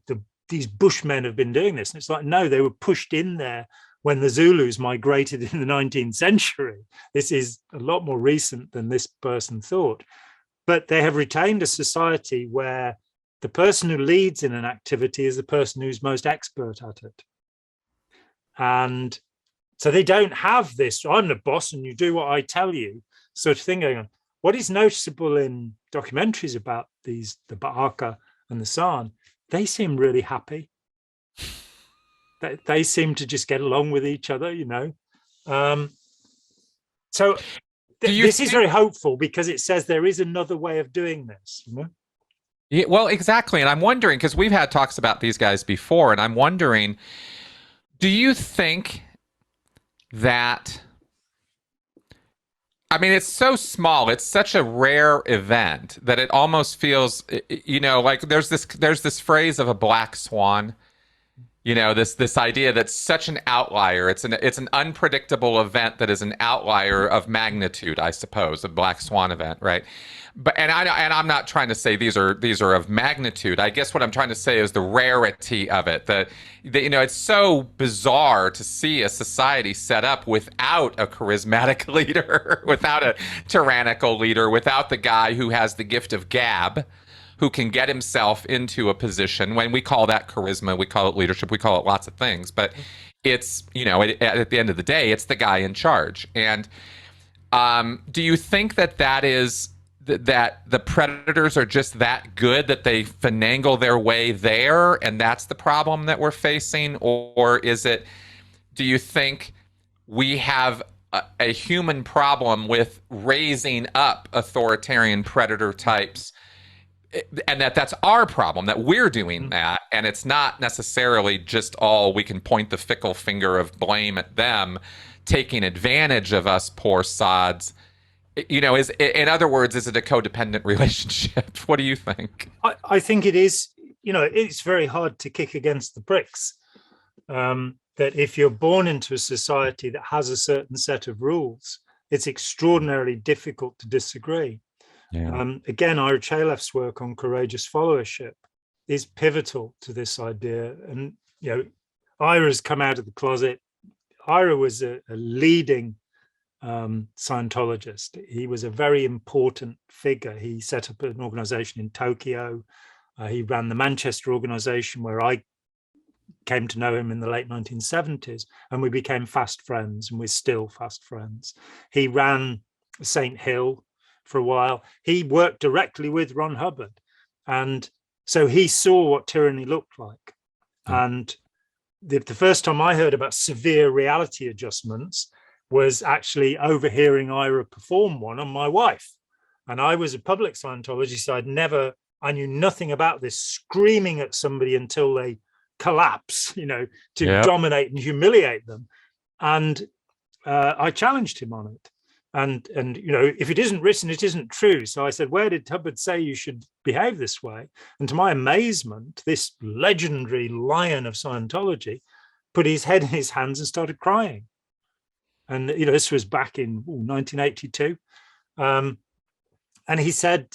these Bushmen have been doing this. And it's like, no, they were pushed in there when the Zulus migrated in the 19th century. This is a lot more recent than this person thought. But they have retained a society where the person who leads in an activity is the person who's most expert at it. And so they don't have this, I'm the boss and you do what I tell you, sort of thing going on. What is noticeable in documentaries about the Baaka and the San, they seem really happy. They seem to just get along with each other, So this is very hopeful because it says there is another way of doing this, Yeah, well, exactly. And I'm wondering, because we've had talks about these guys before, and I'm wondering, do you think that, I mean, it's so small. It's such a rare event that it almost feels, like there's this phrase of a black swan. This idea that's such an outlier. It's an unpredictable event that is an outlier of magnitude, I suppose, a black swan event, right? But I'm not trying to say these are of magnitude. I guess what I'm trying to say is the rarity of it. That it's so bizarre to see a society set up without a charismatic leader, without a tyrannical leader, without the guy who has the gift of gab, who can get himself into a position. When we call that charisma, we call it leadership, we call it lots of things, but it's, at the end of the day, it's the guy in charge. And do you think that is that the predators are just that good that they finagle their way there, and that's the problem that we're facing? Or do you think we have a human problem with raising up authoritarian predator types, and that's our problem, that we're doing that, and it's not necessarily just all we can point the fickle finger of blame at them taking advantage of us poor sods? Is, in other words, is it a codependent relationship? What do you think? I think it is. It's very hard to kick against the pricks. That if you're born into a society that has a certain set of rules, it's extraordinarily difficult to disagree. Yeah. Again, Ira Chalef's work on courageous followership is pivotal to this idea. And, Ira's come out of the closet. Ira was a leading Scientologist. He was a very important figure. He set up an organization in Tokyo. He ran the Manchester organization, where I came to know him in the late 1970s, and we became fast friends, and we're still fast friends. He ran St. Hill for a while. He worked directly with Ron Hubbard, and so he saw what tyranny looked like. And the first time I heard about severe reality adjustments was actually overhearing Ira perform one on my wife. And I was a public Scientologist, so I knew nothing about this, screaming at somebody until they collapse, to dominate and humiliate them. And I challenged him on it. And if it isn't written, it isn't true. So I said, where did Hubbard say you should behave this way? And to my amazement, this legendary lion of Scientology put his head in his hands and started crying. And this was back in 1982. And he said,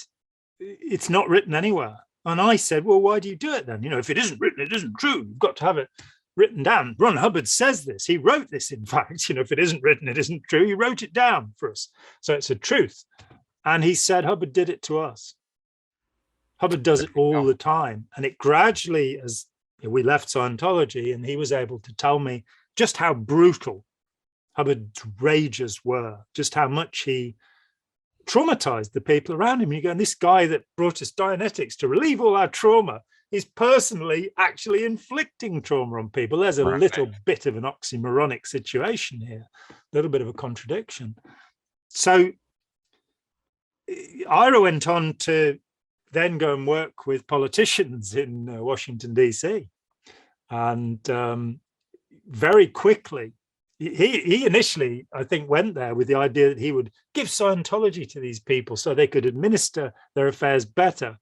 it's not written anywhere. And I said, well, why do you do it then? If it isn't written, it isn't true. You've got to have it written down. Ron Hubbard says this. He wrote this, in fact. If it isn't written, it isn't true. He wrote it down for us. So it's a truth. And he said, Hubbard did it to us. Hubbard does it all the time. And it gradually, as we left Scientology, and he was able to tell me just how brutal Hubbard's rages were, just how much he traumatized the people around him. You go, and this guy that brought us Dianetics to relieve all our trauma is personally actually inflicting trauma on people. There's a little bit of an oxymoronic situation here, a little bit of a contradiction. So Ira went on to then go and work with politicians in Washington, D.C. And very quickly, he initially, I think, went there with the idea that he would give Scientology to these people so they could administer their affairs better.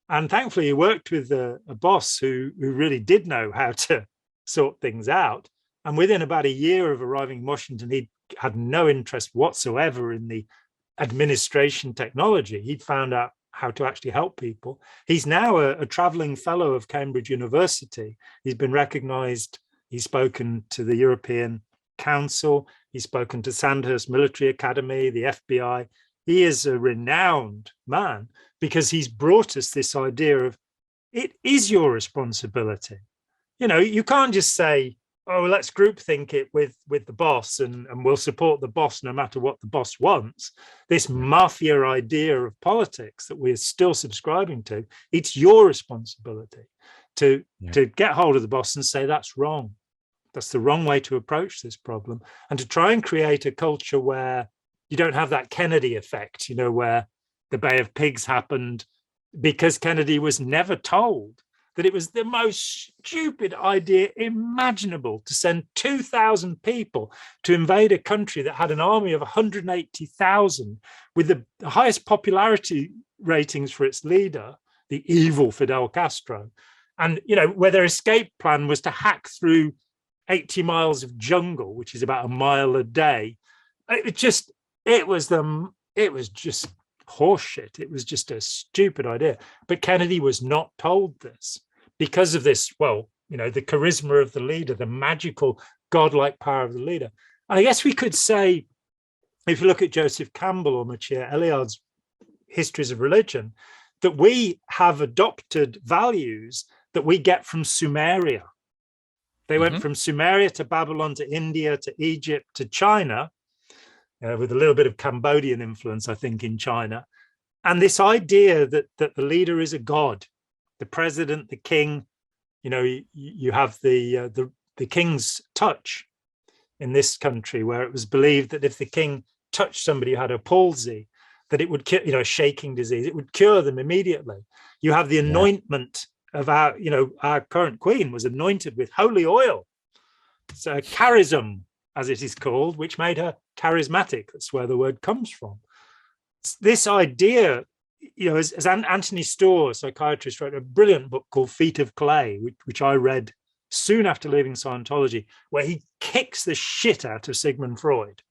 And thankfully, he worked with a boss who really did know how to sort things out. And within about a year of arriving in Washington, he had no interest whatsoever in the administration technology. He'd found out how to actually help people. He's now a traveling fellow of Cambridge University. He's been recognized. He's spoken to the European Council. He's spoken to Sandhurst Military Academy, the FBI. He is a renowned man because he's brought us this idea of it is your responsibility. You can't just say, oh, let's groupthink it with the boss and we'll support the boss no matter what the boss wants. This mafia idea of politics that we're still subscribing to, it's your responsibility to get hold of the boss and say that's wrong. That's the wrong way to approach this problem, and to try and create a culture where you don't have that Kennedy effect, where the Bay of Pigs happened because Kennedy was never told that it was the most stupid idea imaginable to send 2,000 people to invade a country that had an army of 180,000 with the highest popularity ratings for its leader, the evil Fidel Castro. And, where their escape plan was to hack through 80 miles of jungle, which is about a mile a day. It was just horseshit. It was just a stupid idea. But Kennedy was not told this because of this, the charisma of the leader, the magical godlike power of the leader. And I guess we could say, if you look at Joseph Campbell or Mircea Eliade's Histories of Religion, that we have adopted values that we get from Sumeria. They went from Sumeria to Babylon to India to Egypt to China, with a little bit of Cambodian influence, I think, in China. And this idea that the leader is a god, the president, the king, you have the king's touch in this country, where it was believed that if the king touched somebody who had a palsy, that it would cure, a shaking disease, it would cure them immediately. You have the anointment of our current queen was anointed with holy oil. So charism, as it is called, which made her charismatic. That's where the word comes from. This idea, as Anthony Storr, a psychiatrist, wrote a brilliant book called Feet of Clay, which I read soon after leaving Scientology, where he kicks the shit out of Sigmund Freud,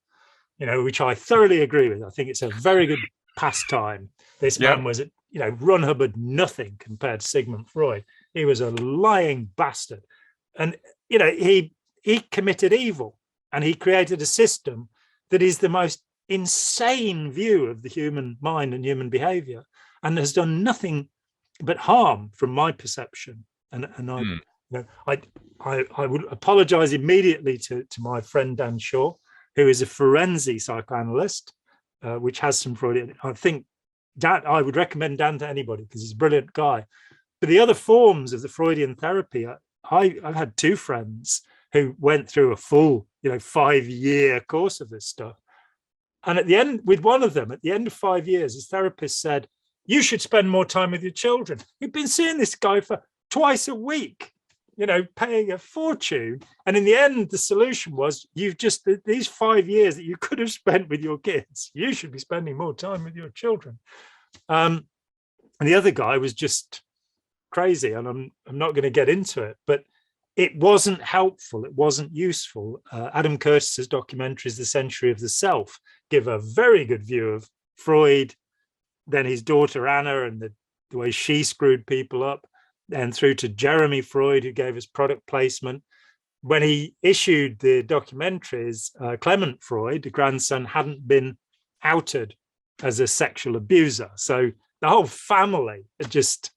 which I thoroughly agree with. I think it's a very good pastime. This man was, Ron Hubbard, nothing compared to Sigmund Freud. He was a lying bastard. And, he committed evil. And he created a system that is the most insane view of the human mind and human behavior, and has done nothing but harm from my perception. And I would apologize immediately to my friend Dan Shaw, who is a forensic psychoanalyst, which has some Freudian. I think Dan, I would recommend Dan to anybody because he's a brilliant guy. But the other forms of the Freudian therapy, I've had two friends who went through a full 5-year course of this stuff. And at the end, with one of them, at the end of 5 years, his therapist said, you should spend more time with your children. You've been seeing this guy for twice a week, paying a fortune. And in the end, the solution was, these 5 years that you could have spent with your kids, you should be spending more time with your children. And the other guy was just crazy. And I'm not going to get into it, but it wasn't helpful. It wasn't useful. Adam Curtis's documentaries, The Century of the Self, give a very good view of Freud, then his daughter Anna and the way she screwed people up, and through to Jeremy Freud, who gave us product placement. When he issued the documentaries, Clement Freud, the grandson, hadn't been outed as a sexual abuser. So the whole family had just,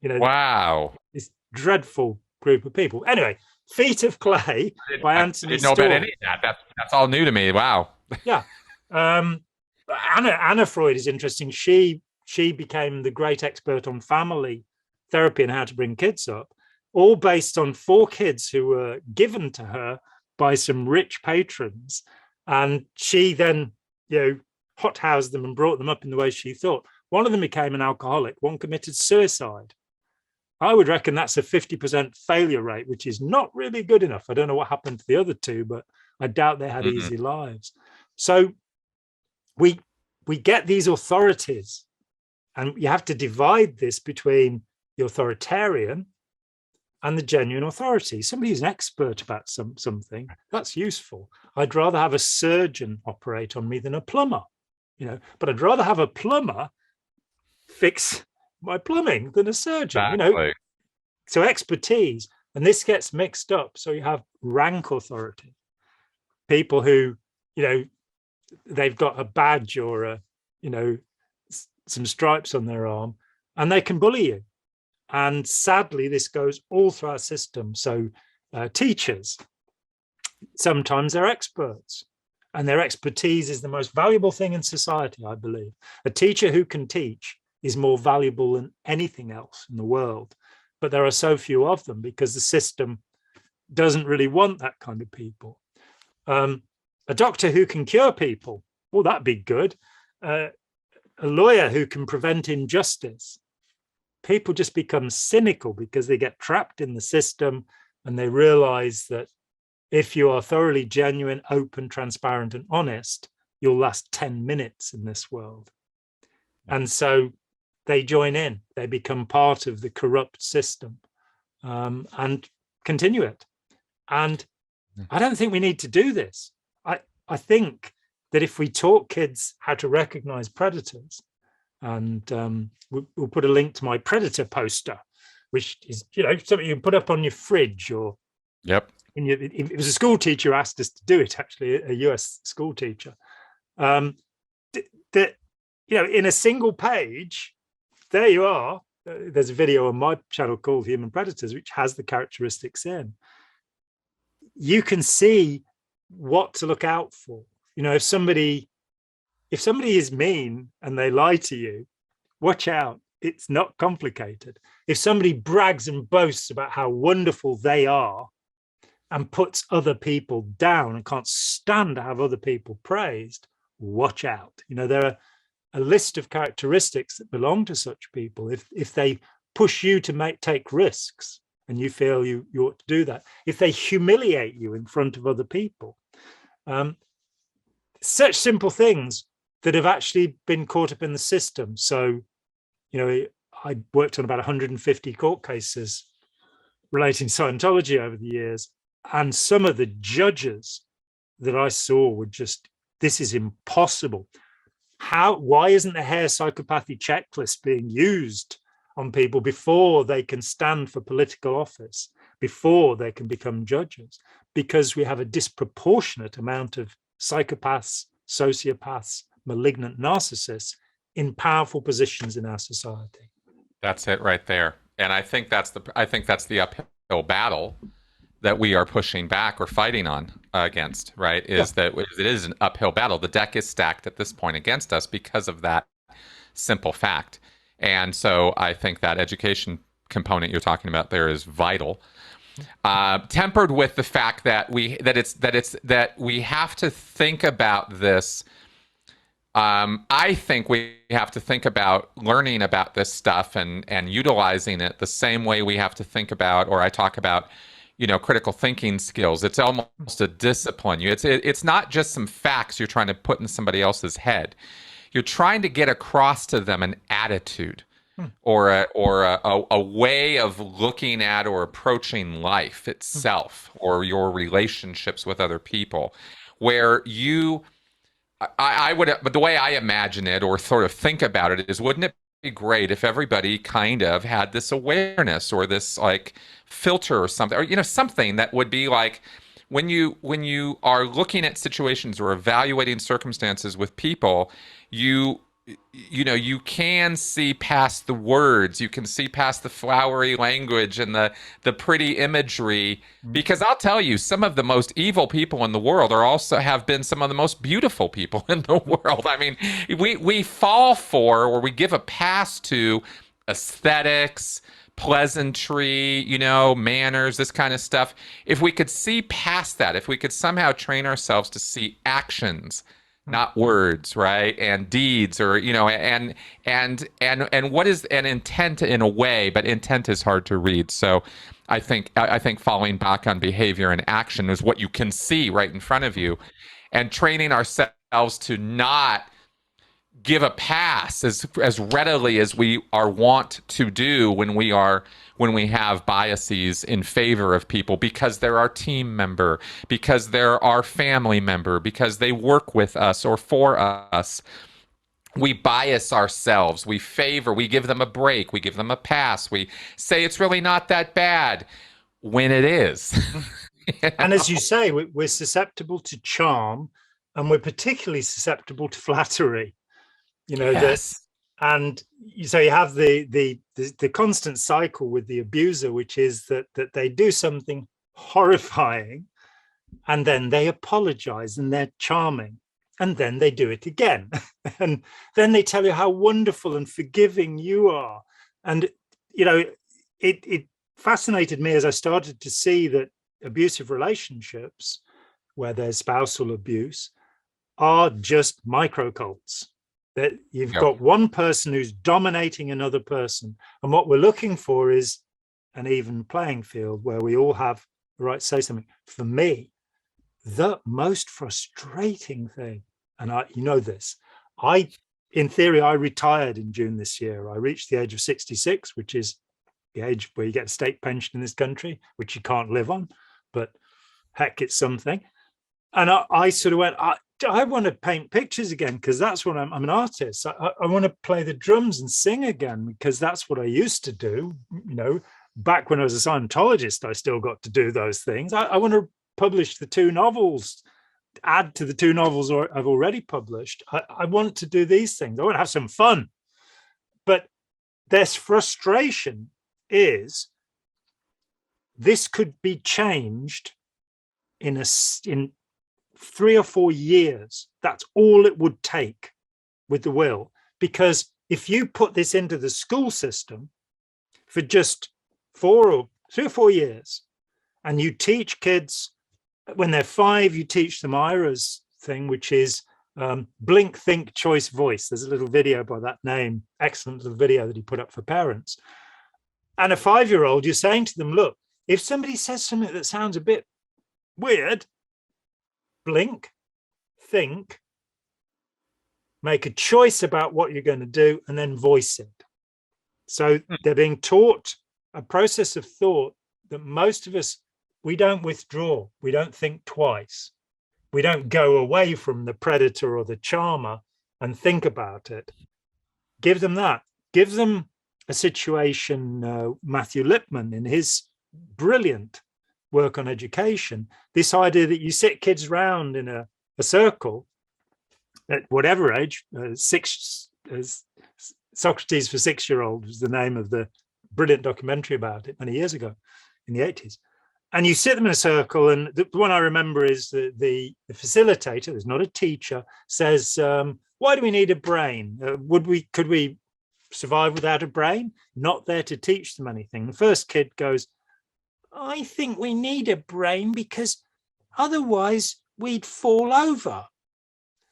wow, this dreadful group of people. Anyway, Feet of Clay by Anthony Storr. I didn't know about any of that. That's all new to me. Wow. Yeah. Anna Freud is interesting. She became the great expert on family therapy and how to bring kids up, all based on 4 kids who were given to her by some rich patrons. And she then, hothoused them and brought them up in the way she thought. One of them became an alcoholic. One committed suicide. I would reckon that's a 50% failure rate, which is not really good enough. I don't know what happened to the other 2, but I doubt they had easy lives. So we get these authorities, and you have to divide this between the authoritarian and the genuine authority. Somebody who's an expert about something, that's useful. I'd rather have a surgeon operate on me than a plumber, but I'd rather have a plumber fix my plumbing than a surgeon. Exactly. So expertise, and this gets mixed up. So you have rank authority, people who, they've got a badge or some stripes on their arm, and they can bully you. And sadly, this goes all through our system. So teachers, sometimes they're experts, and their expertise is the most valuable thing in society, I believe. A teacher who can teach is more valuable than anything else in the world. But there are so few of them because the system doesn't really want that kind of people. A doctor who can cure people, well, that'd be good. A lawyer who can prevent injustice. people just become cynical because they get trapped in the system, and they realize that if you are thoroughly genuine, open, transparent, and honest, you'll last 10 minutes in this world. And so they join in, they become part of the corrupt system, and continue it. And I don't think we need to do this. I think that if we taught kids how to recognize predators, and we'll put a link to my predator poster, which is, something you can put up on your fridge, or it was a school teacher who asked us to do it, actually, a US school teacher. That in a single page, there you are. There's a video on my channel called Human Predators, which has the characteristics in. You can see what to look out for. If somebody is mean and they lie to you, watch out. It's not complicated. If somebody brags and boasts about how wonderful they are and puts other people down and can't stand to have other people praised, watch out. There are a list of characteristics that belong to such people. If they push you to take risks and you feel you ought to do that, if they humiliate you in front of other people, such simple things that have actually been caught up in the system. So, I worked on about 150 court cases relating to Scientology over the years, and some of the judges that I saw were just, this is impossible. Why isn't the hair psychopathy checklist being used on people before they can stand for political office, before they can become judges? Because we have a disproportionate amount of psychopaths, sociopaths, malignant narcissists in powerful positions in our society. That's it right there. And I think that's the uphill battle that we are pushing back or fighting on against, right? That it is an uphill battle. The deck is stacked at this point against us because of that simple fact. And so I think that education component you're talking about there is vital, tempered with the fact that we have to think about this. I think we have to think about learning about this stuff and utilizing it the same way we have to think about, or I talk about, critical thinking skills. It's almost a discipline. It's not just some facts you're trying to put in somebody else's head. You're trying to get across to them an attitude or a way of looking at or approaching life itself, or your relationships with other people, where I would, but the way I imagine it or sort of think about it is, wouldn't it be great if everybody kind of had this awareness or this like filter or something, or something that would be like, when you are looking at situations or evaluating circumstances with people, you can see past the words, you can see past the flowery language and the pretty imagery, because I'll tell you, some of the most evil people in the world have been some of the most beautiful people in the world. I mean, we fall for, or we give a pass to, aesthetics, pleasantry, manners, this kind of stuff. If we could see past that, if we could somehow train ourselves to see actions, not words, right? And deeds, or and what is an intent in a way, but intent is hard to read. So I think falling back on behavior and action is what you can see right in front of you, and training ourselves to not give a pass as readily as we are wont to do when we have biases in favor of people, because they're our team member, because they're our family member, because they work with us or for us. We bias ourselves. We give them a break. We give them a pass. We say it's really not that bad when it is. And as you say, we're susceptible to charm, and we're particularly susceptible to flattery. Yes. And so you have the constant cycle with the abuser, which is that they do something horrifying, and then they apologize, and they're charming, and then they do it again, and then they tell you how wonderful and forgiving you are. And it fascinated me as I started to see that abusive relationships, where there's spousal abuse, are just micro cults. that you've Yep. got one person who's dominating another person. And what we're looking for is an even playing field where we all have the right to say something. For me, the most frustrating thing, and you know this, in theory, I retired in June this year. I reached the age of 66, which is the age where you get a state pension in this country, which you can't live on, but heck, it's something. And I sort of went, I want to paint pictures again, because that's what I'm an artist. I want to play the drums and sing again, because that's what I used to do. You know, back when I was a Scientologist, I still got to do those things. I want to publish the 2 novels, add to the 2 novels I've already published. I want to do these things. I want to have some fun. But this frustration is this could be changed in 3 or 4 years. That's all it would take with the will. Because if you put this into the school system for just 3 or 4 years, and you teach kids, when they're 5, you teach them Ira's thing, which is blink, think, choice, voice. There's a little video by that name, excellent little video that he put up for parents. And a 5-year-old, you're saying to them, look, if somebody says something that sounds a bit weird, blink, think, make a choice about what you're going to do, and then voice it. So they're being taught a process of thought that most of us, we don't withdraw. We don't think twice. We don't go away from the predator or the charmer and think about it. Give them that. Give them a situation, Matthew Lippman, in his brilliant work on education, this idea that you sit kids round in a circle at whatever age, Socrates for 6-year-olds was the name of the brilliant documentary about it many years ago in the 80s. And you sit them in a circle, and the one I remember is the facilitator, there's not a teacher, says, why do we need a brain? Could we survive without a brain? Not there to teach them anything. The first kid goes, I think we need a brain because otherwise we'd fall over.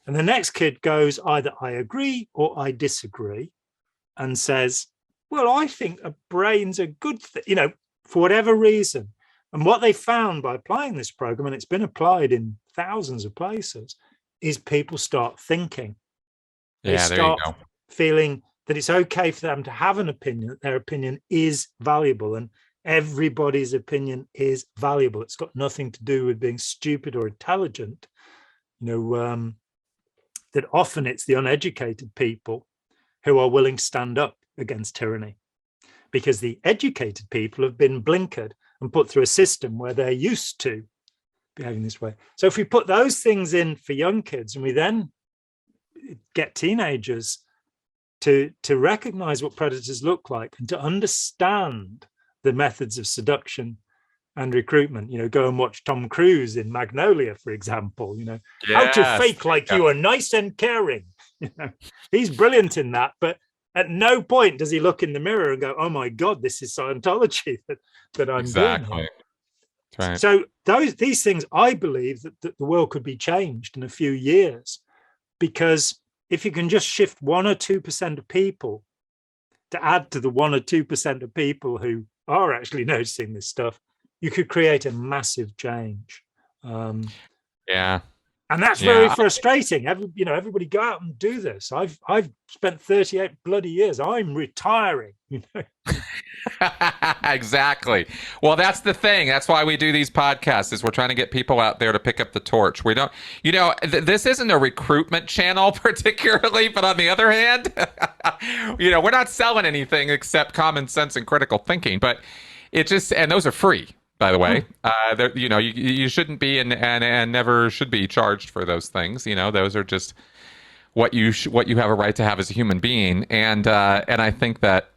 And the next kid goes, either I agree or I disagree, and says, well, I think a brain's a good thing, you know, for whatever reason. And what they found by applying this program, and it's been applied in thousands of places, is people start thinking. They start feeling that it's okay for them to have an opinion, that their opinion is valuable, and everybody's opinion is valuable. It's got nothing to do with being stupid or intelligent. You know, that often it's the uneducated people who are willing to stand up against tyranny, because the educated people have been blinkered and put through a system where they're used to behaving this way. So if we put those things in for young kids, and we then get teenagers to recognize what predators look like and to understand the methods of seduction and recruitment, you know, go and watch Tom Cruise in Magnolia, for example, you know, how to fake like you are nice and caring. You know, he's brilliant in that, but at no point does he look in the mirror and go, oh my God, this is Scientology that I'm doing here. Right. So these things, I believe that the world could be changed in a few years, because if you can just shift 1 or 2% of people to add to the 1 or 2% of people who are actually noticing this stuff, you could create a massive change. And that's very frustrating. Everybody go out and do this. I've spent 38 bloody years. I'm retiring. You know. Exactly. Well, that's the thing. That's why we do these podcasts, is we're trying to get people out there to pick up the torch. We don't, this isn't a recruitment channel particularly, but on the other hand, we're not selling anything except common sense and critical thinking, but and those are free. By the way, you shouldn't be and never should be charged for those things. You know, those are just what you have a right to have as a human being. And I think that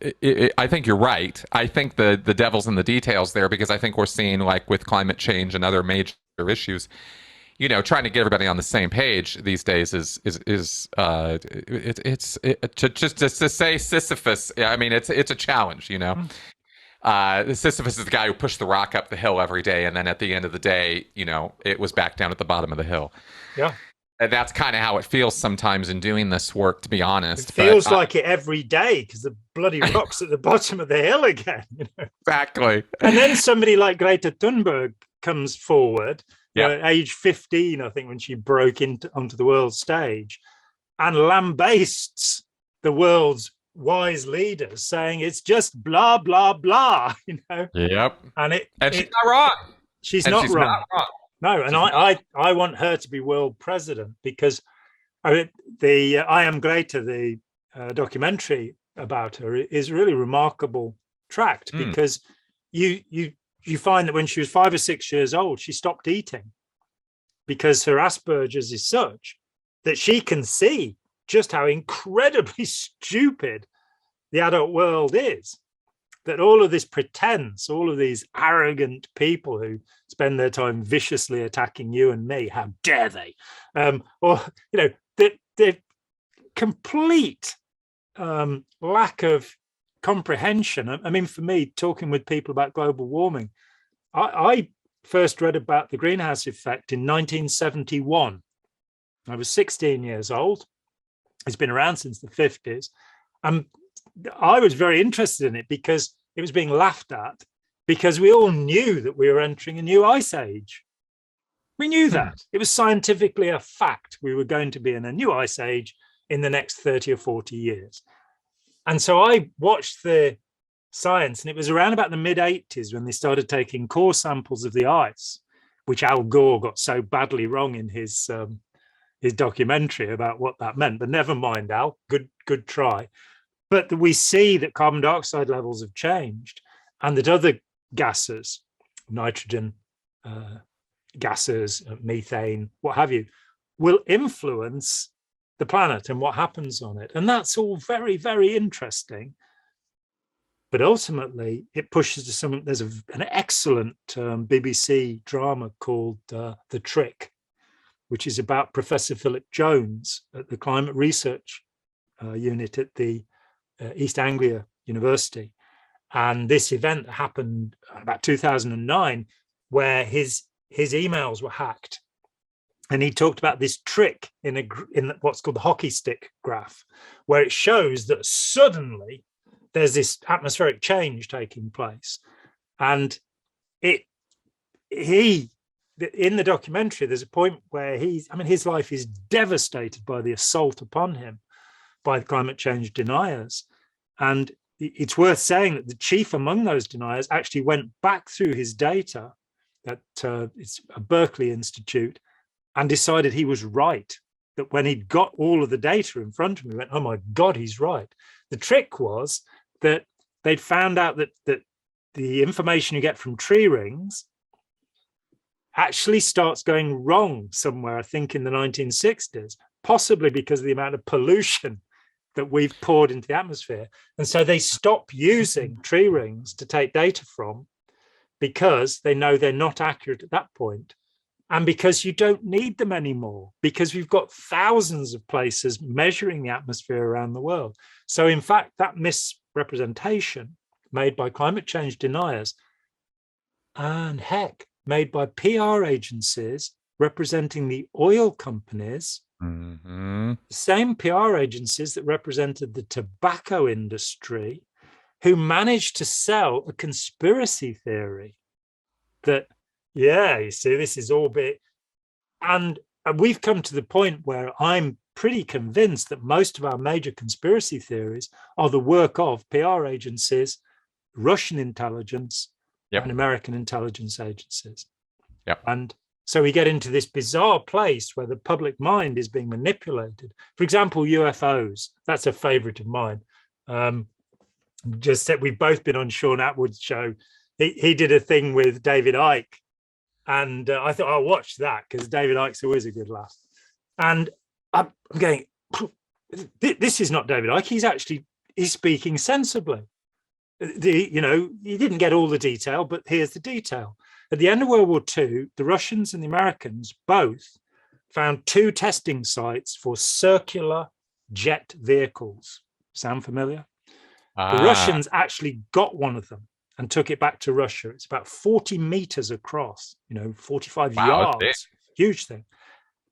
I think you're right. I think the devil's in the details there, because I think we're seeing, like with climate change and other major issues, trying to get everybody on the same page these days is to say Sisyphus. I mean, it's a challenge. Sisyphus is the guy who pushed the rock up the hill every day, and then at the end of the day, it was back down at the bottom of the hill. Yeah. And that's kind of how it feels sometimes in doing this work, to be honest. It feels like it every day because the bloody rock's at the bottom of the hill again. Exactly. And then somebody like Greta Thunberg comes forward, Yep. at age 15, I think, when she broke onto the world stage, and lambastes the world's wise leaders, saying it's just blah, blah, blah, Yep. And she's not wrong. She's And not she's wrong. not wrong. No, and I want her to be world president because the I Am Greta, the documentary about her, is a really remarkable tract because you find that when she was 5 or 6 years old, she stopped eating because her Asperger's is such that she can see just how incredibly stupid the adult world is. That all of this pretense, all of these arrogant people who spend their time viciously attacking you and me, how dare they? Or, the complete lack of comprehension. I mean, for me, talking with people about global warming, I first read about the greenhouse effect in 1971. I was 16 years old. It's been around since the 50s. I was very interested in it because it was being laughed at, because we all knew that we were entering a new ice age. We knew that. It was scientifically a fact. We were going to be in a new ice age in the next 30 or 40 years. And so I watched the science, and it was around about the mid-80s when they started taking core samples of the ice, which Al Gore got so badly wrong in his documentary about what that meant. But never mind, Al, good try. But we see that carbon dioxide levels have changed, and that other gases, nitrogen gases, methane, what have you, will influence the planet and what happens on it. And that's all very, very interesting. But ultimately, it pushes to something. There's an excellent BBC drama called The Trick, which is about Professor Philip Jones at the Climate Research Unit at the East Anglia University. And this event happened about 2009, where his emails were hacked. And he talked about this trick in what's called the hockey stick graph, where it shows that suddenly there's this atmospheric change taking place. And in the documentary, there's a point where his life is devastated by the assault upon him by the climate change deniers. And it's worth saying that the chief among those deniers actually went back through his data at it's a Berkeley Institute and decided he was right. That when he'd got all of the data in front of him, he went, oh my God, he's right. The trick was that they'd found out that the information you get from tree rings actually starts going wrong somewhere, I think in the 1960s, possibly because of the amount of pollution that we've poured into the atmosphere. And so they stop using tree rings to take data from because they know they're not accurate at that point. And because you don't need them anymore, because we've got thousands of places measuring the atmosphere around the world. So in fact, that misrepresentation made by climate change deniers, and heck, made by PR agencies representing the oil companies, the same PR agencies that represented the tobacco industry, who managed to sell a conspiracy theory that, yeah, you see, this is all bit. And we've come to the point where I'm pretty convinced that most of our major conspiracy theories are the work of PR agencies, Russian intelligence, and American intelligence agencies. And so we get into this bizarre place where the public mind is being manipulated. For example, UFOs, that's a favorite of mine. Just that we've both been on Sean Atwood's show. He did a thing with David Icke. And I thought, I'll watch that because David Icke's always a good laugh. And I'm going, this is not David Icke. He's speaking sensibly. He didn't get all the detail, but here's the detail. At the end of World War II, the Russians and the Americans both found 2 testing sites for circular jet vehicles. Sound familiar? The Russians actually got one of them and took it back to Russia. It's about 40 meters across, 45 yards, huge thing.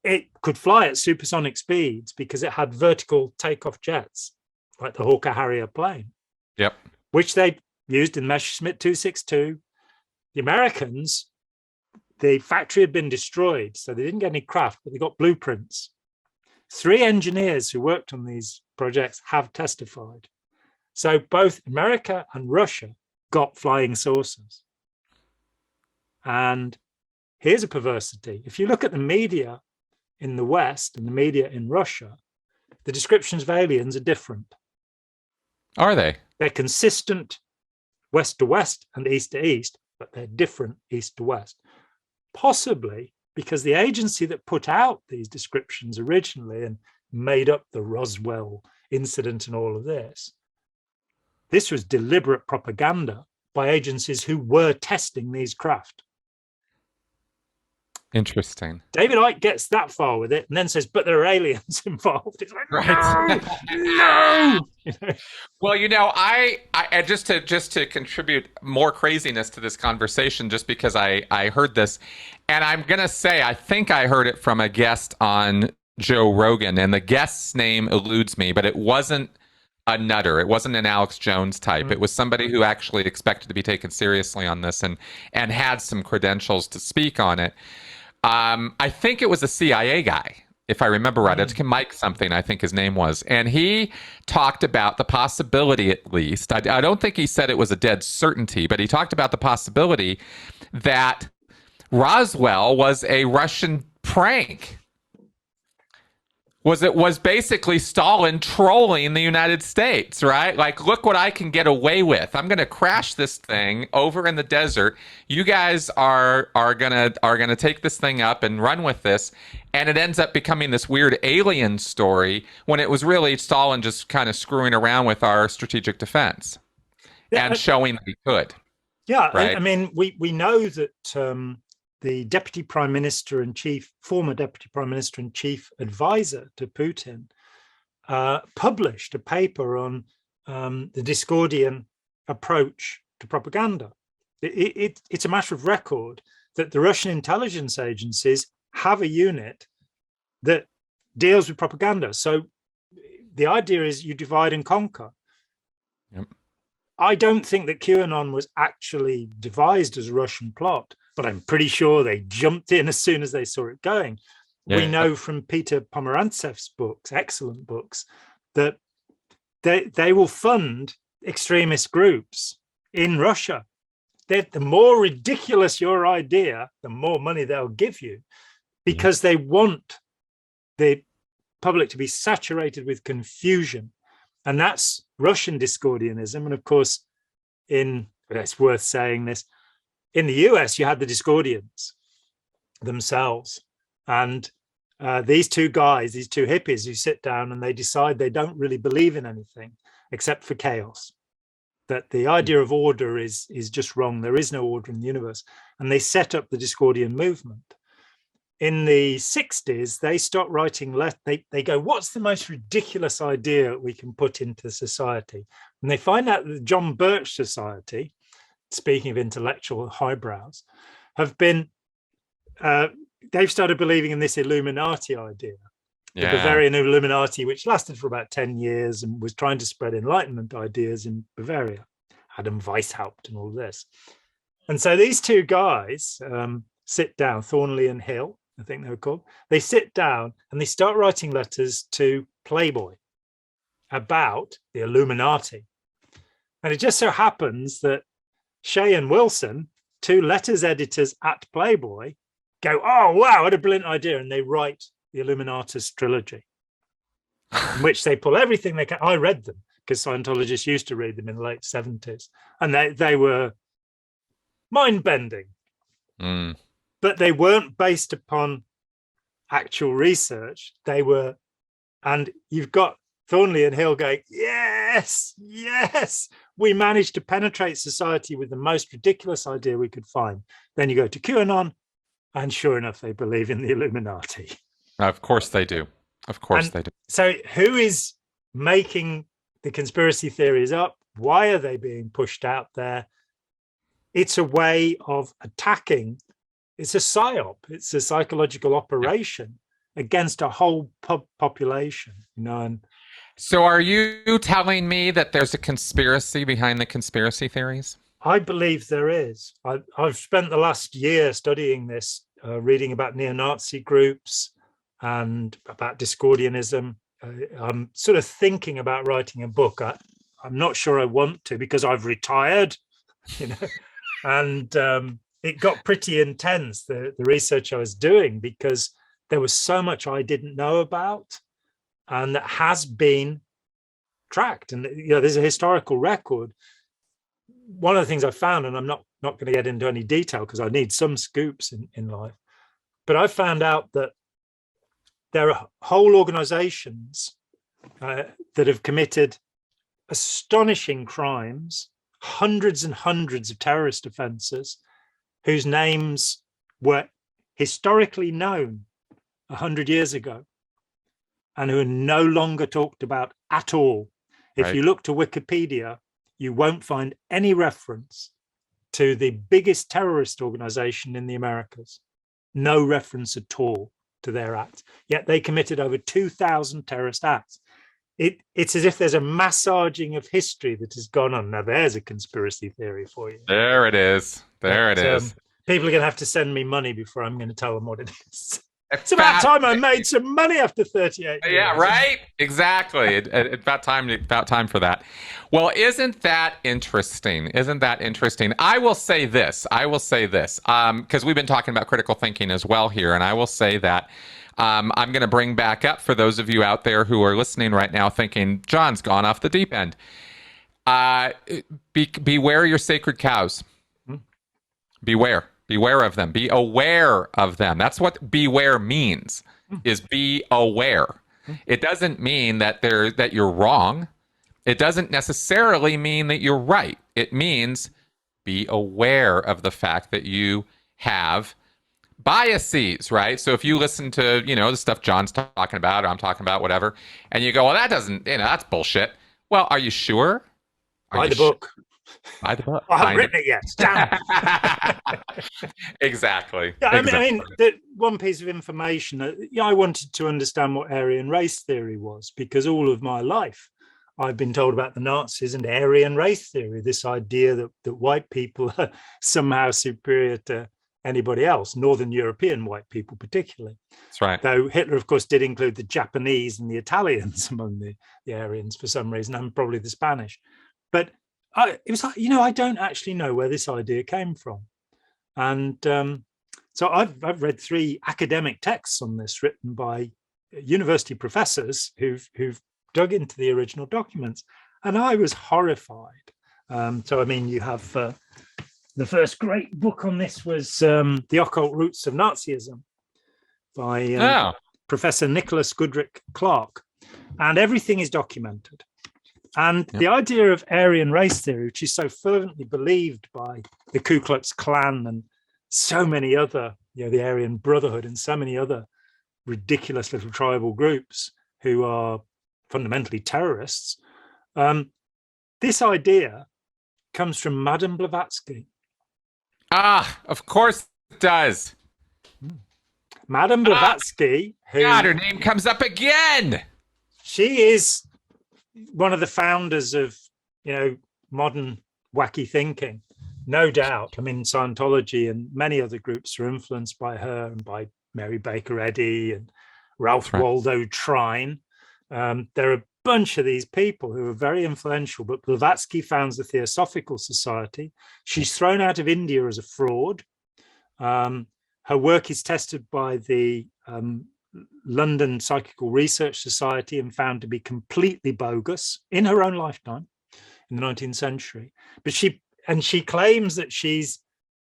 it could fly at supersonic speeds because it had vertical takeoff jets, like the Hawker Harrier plane. Yep. Which they used in Messerschmitt 262. The Americans, the factory had been destroyed, so they didn't get any craft, but they got blueprints. 3 engineers who worked on these projects have testified. So both America and Russia got flying saucers. And here's a perversity. If you look at the media in the West and the media in Russia, the descriptions of aliens are different. Are they? They're consistent west to west and east to east, but they're different east to west. Possibly because the agency that put out these descriptions originally and made up the Roswell incident and all of this was deliberate propaganda by agencies who were testing these craft. Interesting. David Icke gets that far with it and then says, but there are aliens involved. It's like, Right. no. Well, I just to contribute more craziness to this conversation, just because I heard this, and I'm going to say, I think I heard it from a guest on Joe Rogan, and the guest's name eludes me, but it wasn't a nutter. It wasn't an Alex Jones type. Mm-hmm. It was somebody who actually expected to be taken seriously on this and had some credentials to speak on it. I think it was a CIA guy, if I remember right. It's Mike something, I think his name was. And he talked about the possibility, at least. I don't think he said it was a dead certainty, but he talked about the possibility that Roswell was a Russian prank. It was basically Stalin trolling the United States, right? Like, look what I can get away with. I'm going to crash this thing over in the desert. You guys are gonna take this thing up and run with this, and it ends up becoming this weird alien story when it was really Stalin just kind of screwing around with our strategic defense and showing that he could. Yeah, right? I mean, we know that the Deputy Prime Minister and former Deputy Prime Minister and Chief Advisor to Putin published a paper on the Discordian approach to propaganda. It's a matter of record that the Russian intelligence agencies have a unit that deals with propaganda. So the idea is you divide and conquer. Yep. I don't think that QAnon was actually devised as a Russian plot, but I'm pretty sure they jumped in as soon as they saw it going. Yeah. We know from Peter Pomerantsev's books, excellent books, that they will fund extremist groups in Russia. The more ridiculous your idea, the more money they'll give you, because they want the public to be saturated with confusion. And that's Russian Discordianism. And of course, it's worth saying this, in the US, you had the Discordians themselves. And these two guys, these two hippies who sit down and they decide they don't really believe in anything except for chaos, that the idea of order is just wrong. There is no order in the universe. And they set up the Discordian movement. In the 60s, they start writing they go, what's the most ridiculous idea we can put into society? And they find out that the John Birch Society, speaking of intellectual highbrows, have been, they've started believing in this Illuminati idea. Yeah. The Bavarian Illuminati, which lasted for about 10 years and was trying to spread Enlightenment ideas in Bavaria. Adam Weishaupt and all this. And so these two guys sit down, Thornley and Hill, I think they were called. They sit down and they start writing letters to Playboy about the Illuminati. And it just so happens that Shea and Wilson, two letters editors at Playboy, go, oh, wow, what a brilliant idea. And they write the Illuminatus trilogy, in which they pull everything they can. I read them because Scientologists used to read them in the late 70s. And they were mind-bending. Mm. But they weren't based upon actual research. They were, and you've got Thornley and Hill going, yes, we managed to penetrate society with the most ridiculous idea we could find. Then you go to QAnon, and sure enough, they believe in the Illuminati. Of course they do. Of course they do. So who is making the conspiracy theories up? Why are they being pushed out there? It's a way of attacking. It's a psyop. It's a psychological operation against a whole population, and So are you telling me that there's a conspiracy behind the conspiracy theories? I believe there is. I've spent the last year studying this, reading about neo-Nazi groups and about Discordianism. I'm sort of thinking about writing a book. I'm not sure I want to because I've retired, and it got pretty intense, the research I was doing, because there was so much I didn't know about and that has been tracked. And there's a historical record. One of the things I found, and I'm not going to get into any detail because I need some scoops in life, but I found out that there are whole organizations that have committed astonishing crimes, hundreds and hundreds of terrorist offenses, whose names were historically known 100 years ago and who are no longer talked about at all. If you look to Wikipedia, you won't find any reference to the biggest terrorist organization in the Americas. No reference at all to their acts. Yet they committed over 2,000 terrorist acts. It's as if there's a massaging of history that has gone on. Now, there's a conspiracy theory for you. There it is. There it is. People are going to have to send me money before I'm going to tell them what it is. It's about time I made some money after 38 years. Yeah, right? Exactly. About time for that. Well, isn't that interesting? Isn't that interesting? I will say this, because we've been talking about critical thinking as well here, and I will say that I'm going to bring back up for those of you out there who are listening right now thinking, John's gone off the deep end. Beware your sacred cows. Beware of them. Be aware of them. That's what beware means, is be aware. It doesn't mean that you're wrong. It doesn't necessarily mean that you're right. It means be aware of the fact that you have biases, right? So if you listen to, the stuff John's talking about, or I'm talking about, whatever, and you go, well, that doesn't, that's bullshit. Well, are you sure? Buy the book. Buy the book. I haven't written it yet. Damn. Exactly. Yeah, I mean, one piece of information. I wanted to understand what Aryan race theory was, because all of my life I've been told about the Nazis and Aryan race theory. This idea that white people are somehow superior to anybody else, Northern European white people particularly. That's right. Though Hitler, of course, did include the Japanese and the Italians among the Aryans for some reason, and probably the Spanish. But it was like, I don't actually know where this idea came from. And so I've read 3 academic texts on this written by university professors who've dug into the original documents. And I was horrified. So, I mean, you have the first great book on this was The Occult Roots of Nazism by Professor Nicholas Goodrick Clark. And everything is documented. And the idea of Aryan race theory, which is so fervently believed by the Ku Klux Klan and so many other, the Aryan Brotherhood and so many other ridiculous little tribal groups who are fundamentally terrorists, this idea comes from Madame Blavatsky. Ah, of course it does. Madame Blavatsky, who... God, her name comes up again! She is one of the founders of, modern wacky thinking, no doubt. I mean, Scientology and many other groups are influenced by her and by Mary Baker Eddy and Ralph Waldo Trine. There are a bunch of these people who are very influential, but Blavatsky founds the Theosophical Society. She's thrown out of India as a fraud. Her work is tested by the London Psychical Research Society and found to be completely bogus in her own lifetime in the 19th century. But she claims that she's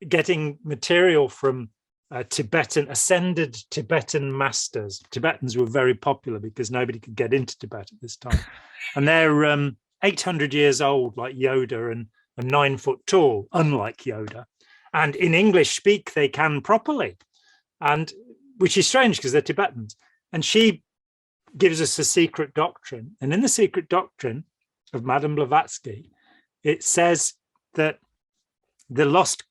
getting material from ascended Tibetan masters. Tibetans were very popular because nobody could get into Tibet at this time. And they're 800 years old, like Yoda, and 9 foot tall, unlike Yoda. And in English speak, they can properly. And which is strange because they're Tibetans. And she gives us a secret doctrine. And in the secret doctrine of Madame Blavatsky, it says that the lost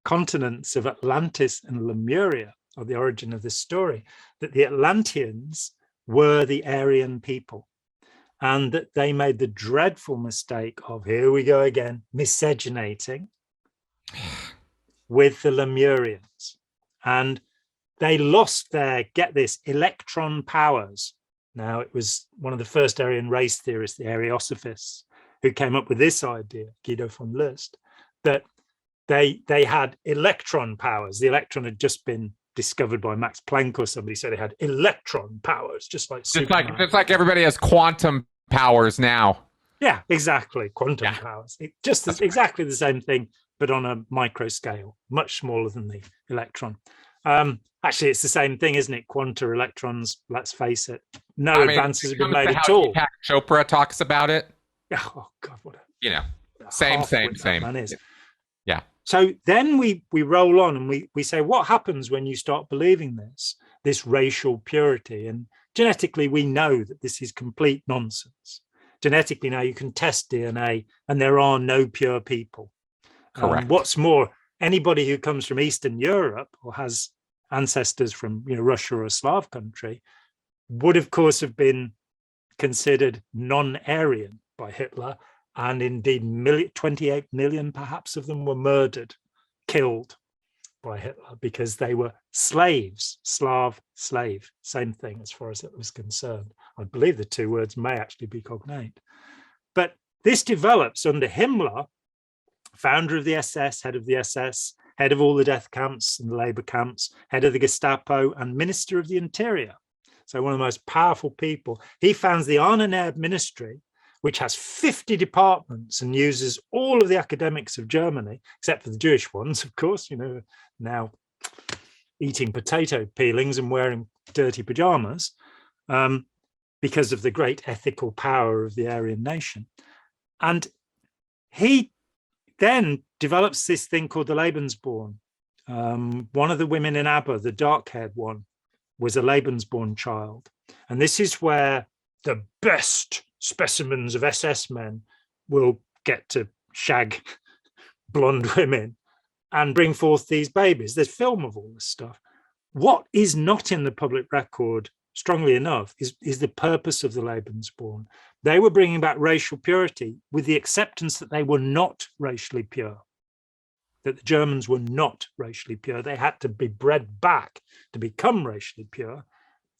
continents of Atlantis and Lemuria or the origin of this story, that the Atlanteans were the Aryan people, and that they made the dreadful mistake of, here we go again, miscegenating with the Lemurians. And they lost their, get this, electron powers. Now, it was one of the first Aryan race theorists, the Ariosophists, who came up with this idea, Guido von Lust, that they had electron powers. The electron had just been discovered by Max Planck or somebody, so they had electron powers, just like Superman. Just like everybody has quantum powers now. Yeah, exactly. Quantum powers. Exactly the same thing, but on a micro scale, much smaller than the electron. Actually, it's the same thing, isn't it? Quanta electrons, let's face it. No advances have been made at all. Deepak Chopra talks about it. Oh, God, what a... Same. Man is. Yeah. So then we roll on and we say, what happens when you start believing this racial purity? And genetically, we know that this is complete nonsense. Genetically, now you can test DNA and there are no pure people. Correct. What's more, anybody who comes from Eastern Europe or has ancestors from Russia or a Slav country would, of course, have been considered non-Aryan by Hitler. And indeed, 28 million perhaps of them were murdered, killed by Hitler because they were slaves, Slav, slave, same thing as far as it was concerned. I believe the two words may actually be cognate. But this develops under Himmler, founder of the SS, head of the SS, head of all the death camps and the labor camps, head of the Gestapo and Minister of the Interior. So one of the most powerful people. He founds the Ahnenerbe Ministry, which has 50 departments and uses all of the academics of Germany, except for the Jewish ones, of course, now eating potato peelings and wearing dirty pajamas, because of the great ethical power of the Aryan nation. And he then develops this thing called the Lebensborn. One of the women in ABBA, the dark-haired one, was a Lebensborn child. And this is where the best specimens of SS men will get to shag blonde women and bring forth these babies. There's film of all this stuff. What is not in the public record, strongly enough, is the purpose of the Lebensborn. They were bringing back racial purity with the acceptance that they were not racially pure, that the Germans were not racially pure. They had to be bred back to become racially pure.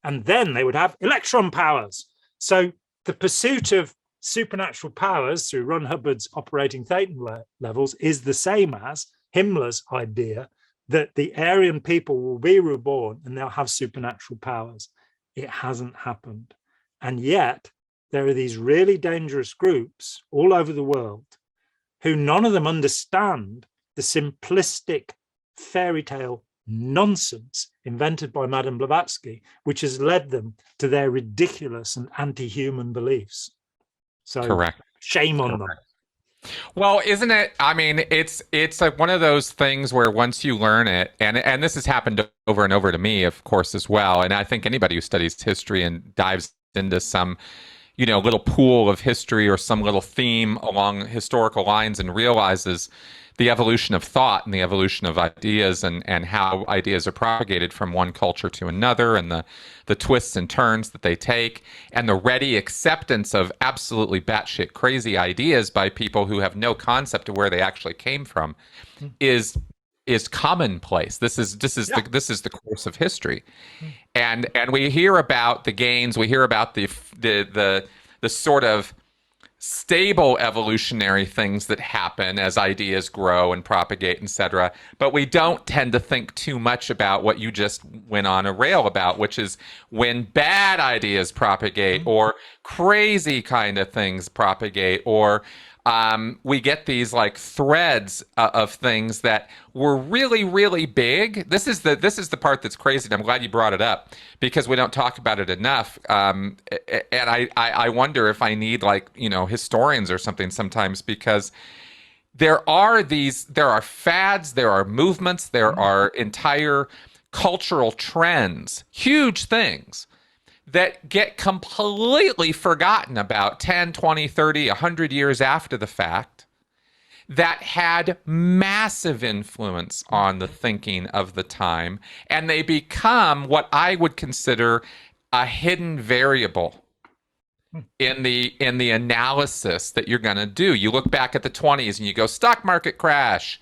And then they would have electron powers. So the pursuit of supernatural powers through Ron Hubbard's operating Thetan levels is the same as Himmler's idea that the Aryan people will be reborn and they'll have supernatural powers. It hasn't happened. And yet there are these really dangerous groups all over the world who none of them understand the simplistic fairy tale nonsense invented by Madame Blavatsky, which has led them to their ridiculous and anti-human beliefs. So correct. Shame on them. Well, isn't it? I mean, it's like one of those things where once you learn it, and this has happened over and over to me, of course, as well. And I think anybody who studies history and dives into some, little pool of history or some little theme along historical lines and realizes the evolution of thought and the evolution of ideas and how ideas are propagated from one culture to another and the twists and turns that they take and the ready acceptance of absolutely batshit crazy ideas by people who have no concept of where they actually came from is commonplace. This is the course of history. And we hear about the gains, we hear about the sort of stable evolutionary things that happen as ideas grow and propagate, etc. But we don't tend to think too much about what you just went on a rail about, which is when bad ideas propagate or crazy kind of things propagate, or we get these like threads of things that were really, really big. This is the part that's crazy, and I'm glad you brought it up because we don't talk about it enough. And I wonder if I need historians or something sometimes, because there are fads, there are movements, there are entire cultural trends, huge things that get completely forgotten about 10, 20, 30, 100 years after the fact, that had massive influence on the thinking of the time, and they become what I would consider a hidden variable in the analysis that you're going to do. You look back at the 20s and you go, stock market crash,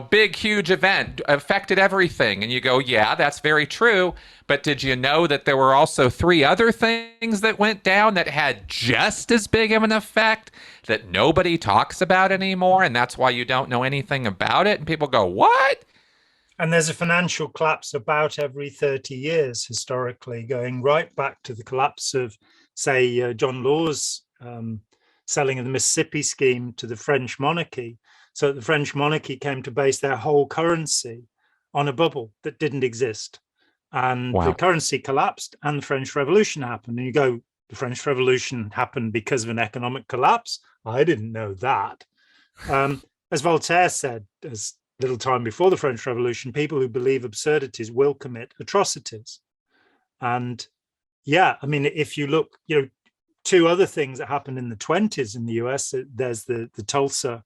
big, huge event affected everything. And you go, yeah, that's very true. But did you know that there were also three other things that went down that had just as big of an effect that nobody talks about anymore? And that's why you don't know anything about it. And people go, what? And there's a financial collapse about every 30 years historically, going right back to the collapse of, say, John Law's selling of the Mississippi scheme to the French monarchy. So the French monarchy came to base their whole currency on a bubble that didn't exist. And Wow. the currency collapsed and the French Revolution happened. And you go, the French Revolution happened because of an economic collapse? I didn't know that. As Voltaire said, as little time before the French Revolution, people who believe absurdities will commit atrocities. And yeah, I mean, if you look, two other things that happened in the 20s in the US, there's the Tulsa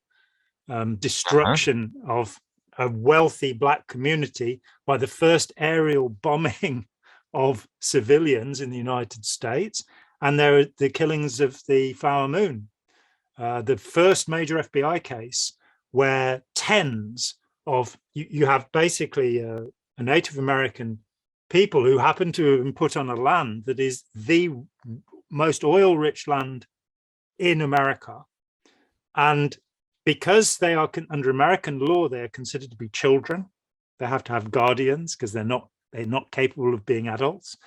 destruction of a wealthy Black community by the first aerial bombing of civilians in the United States. And there are the killings of the Flower Moon, the first major FBI case where tens of, you have basically a Native American people who happen to have been put on a land that is the most oil-rich land in America. And because they are under American law, they are considered to be children. They have to have guardians because they're not capable of being adults.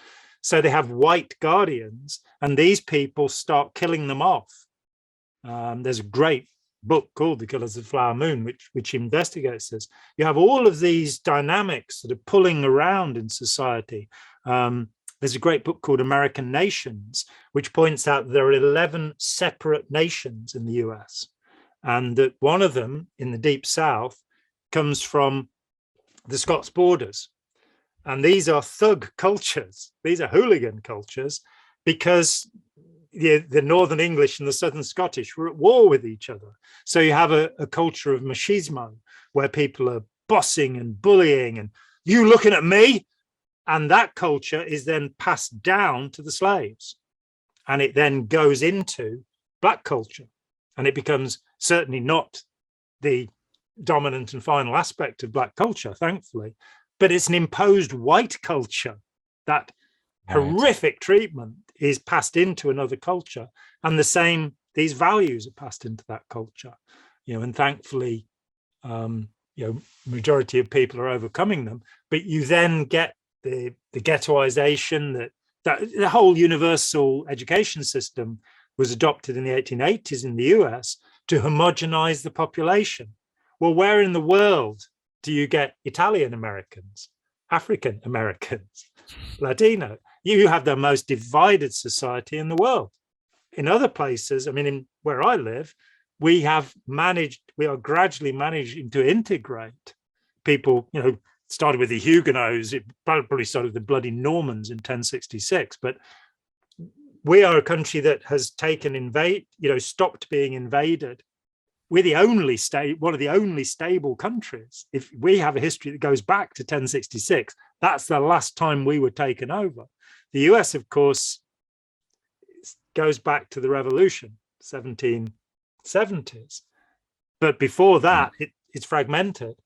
So they have white guardians, and these people start killing them off. There's a great book called The Killers of the Flower Moon, which investigates this. You have all of these dynamics that are pulling around in society. There's a great book called American Nations, which points out that there are 11 separate nations in the US, and that one of them in the Deep South comes from the Scots borders. And these are thug cultures. These are hooligan cultures, because the Northern English and the Southern Scottish were at war with each other. So you have a culture of machismo where people are bossing and bullying and you looking at me. And that culture is then passed down to the slaves. And it then goes into Black culture. And it becomes certainly not the dominant and final aspect of Black culture, thankfully, but it's an imposed white culture. That horrific treatment is passed into another culture, and these values are passed into that culture, and thankfully, majority of people are overcoming them. But you then get the ghettoization that the whole universal education system was adopted in the 1880s in the US to homogenize the population. Well, where in the world do you get Italian Americans, African Americans, Latino? You have the most divided society in the world. In other places, I mean, where I live, we are gradually managing to integrate people. Started with the Huguenots. It probably started with the bloody Normans in 1066, but we are a country that has stopped being invaded. We're the only one of the only stable countries. If we have a history that goes back to 1066, that's the last time we were taken over. The US, of course, goes back to the revolution, 1770s. But before that, it's fragmented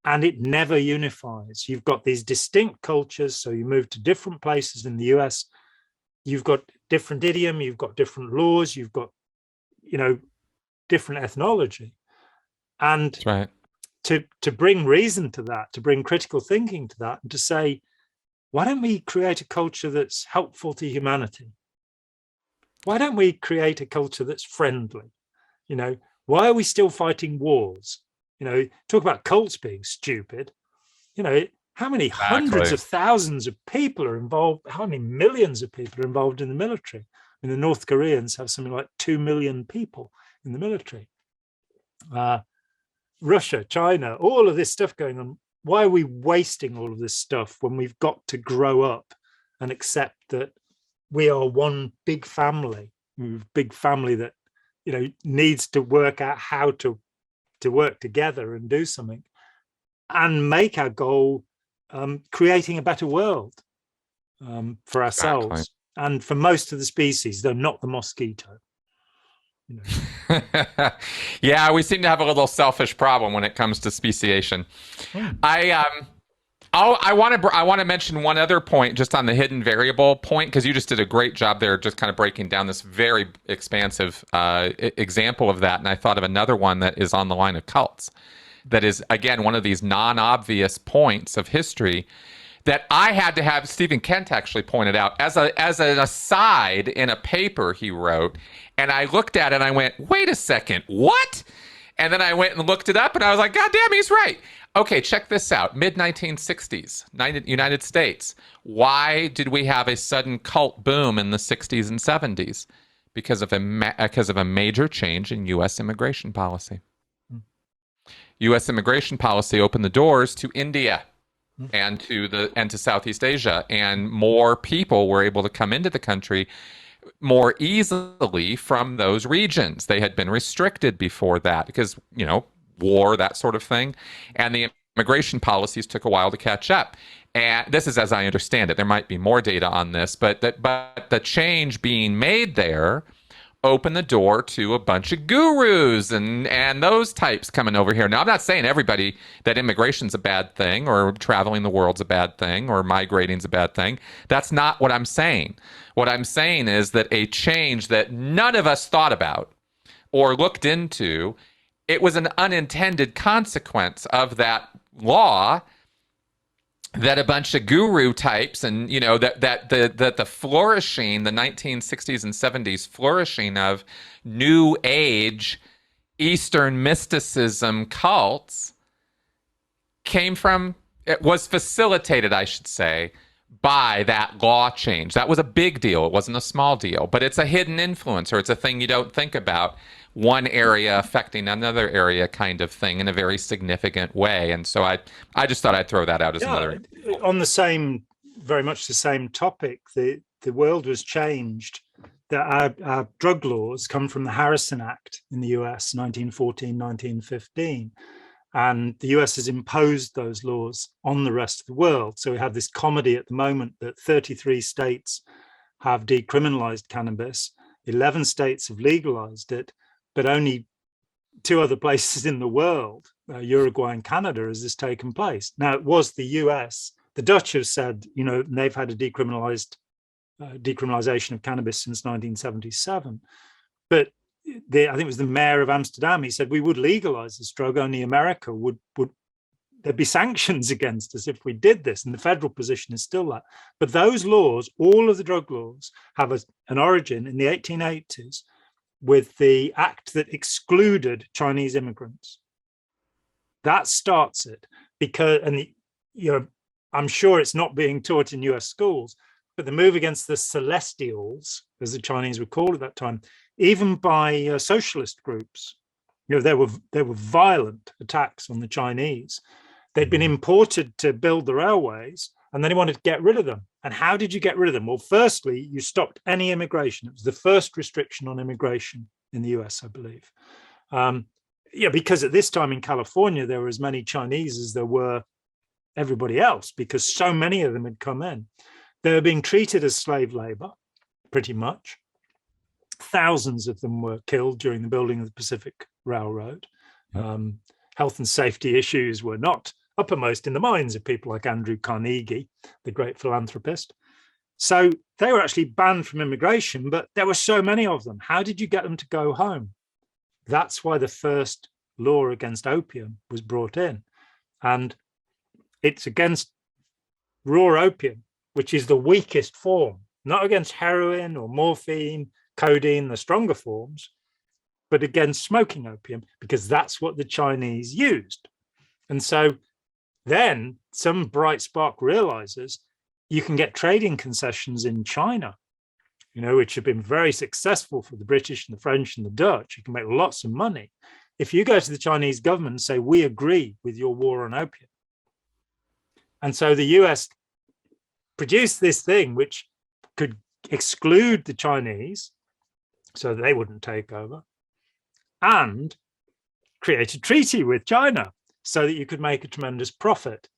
and it never unifies. You've got these distinct cultures. So you move to different places in the US, you've got different idiom, you've got different laws, you've got, different ethnology. And That's right. To bring reason to that, to bring critical thinking to that, and to say, why don't we create a culture that's helpful to humanity? Why don't we create a culture that's friendly? Why are we still fighting wars? Talk about cults being stupid. How many hundreds of thousands of people are involved? How many millions of people are involved in the military? I mean, the North Koreans have something like 2 million people in the military. Russia, China, all of this stuff going on. Why are we wasting all of this stuff when we've got to grow up and accept that we are one big family that needs to work out how to to work together and do something and make our goal creating a better world for ourselves and for most of the species, though not the mosquito. You know. Yeah, we seem to have a little selfish problem when it comes to speciation. I want to mention one other point just on the hidden variable point, because you just did a great job there, just kind of breaking down this very expansive example of that. And I thought of another one that is on the line of cults. That is, again, one of these non-obvious points of history that I had to have. Stephen Kent actually pointed out as an aside in a paper he wrote, and I looked at it and I went, "Wait a second, what?" And then I went and looked it up, and I was like, "God damn, he's right." Okay, check this out. Mid-1960s, United States. Why did we have a sudden cult boom in the 60s and 70s? Because of a major change in U.S. immigration policy. U.S. immigration policy opened the doors to India and to Southeast Asia, and more people were able to come into the country more easily from those regions. They had been restricted before that because, war, that sort of thing, and the immigration policies took a while to catch up. And this is as I understand it. There might be more data on this, but the change being made there open the door to a bunch of gurus and those types coming over here. Now, I'm not saying everybody that immigration's a bad thing or traveling the world's a bad thing or migrating's a bad thing. That's not what I'm saying. What I'm saying is that a change that none of us thought about or looked into, it was an unintended consequence of that law that a bunch of guru types and that the flourishing, the 1960s and 70s flourishing of new age Eastern mysticism cults was facilitated, I should say, by that law change. That was a big deal. It wasn't a small deal, but it's a hidden influence, or it's a thing you don't think about. One area affecting another area kind of thing in a very significant way. And so I just thought I'd throw that out as another. On very much the same topic, the world was changed. Our drug laws come from the Harrison Act in the US, 1914, 1915. And the US has imposed those laws on the rest of the world. So we have this comedy at the moment that 33 states have decriminalized cannabis, 11 states have legalized it, but only 2 other places in the world, Uruguay and Canada, has this taken place. Now, it was the US. The Dutch have said, they've had a decriminalization of cannabis since 1977. But I think it was the mayor of Amsterdam, he said, we would legalize this drug, only America would there'd be sanctions against us if we did this. And the federal position is still that. But those laws, all of the drug laws, have an origin in the 1880s with the act that excluded Chinese immigrants. That starts it because, I'm sure it's not being taught in US schools, but the move against the Celestials, as the Chinese were called at that time, even by socialist groups, there were violent attacks on the Chinese. They'd been imported to build the railways, and then they wanted to get rid of them. And how did you get rid of them? Well, firstly, you stopped any immigration. It was the first restriction on immigration in the US, I believe. Because at this time in California, there were as many Chinese as there were everybody else, because so many of them had come in. They were being treated as slave labor, pretty much. Thousands of them were killed during the building of the Pacific Railroad. Health and safety issues were not uppermost in the minds of people like Andrew Carnegie, the great philanthropist. So they were actually banned from immigration, but there were so many of them. How did you get them to go home? That's why the first law against opium was brought in. And it's against raw opium, which is the weakest form, not against heroin or morphine, codeine, the stronger forms, but against smoking opium, because that's what the Chinese used. And so then some bright spark realizes you can get trading concessions in China, which have been very successful for the British and the French and the Dutch. You can make lots of money. If you go to the Chinese government and say, we agree with your war on opium. And so the US produced this thing which could exclude the Chinese so that they wouldn't take over, and create a treaty with China so that you could make a tremendous profit.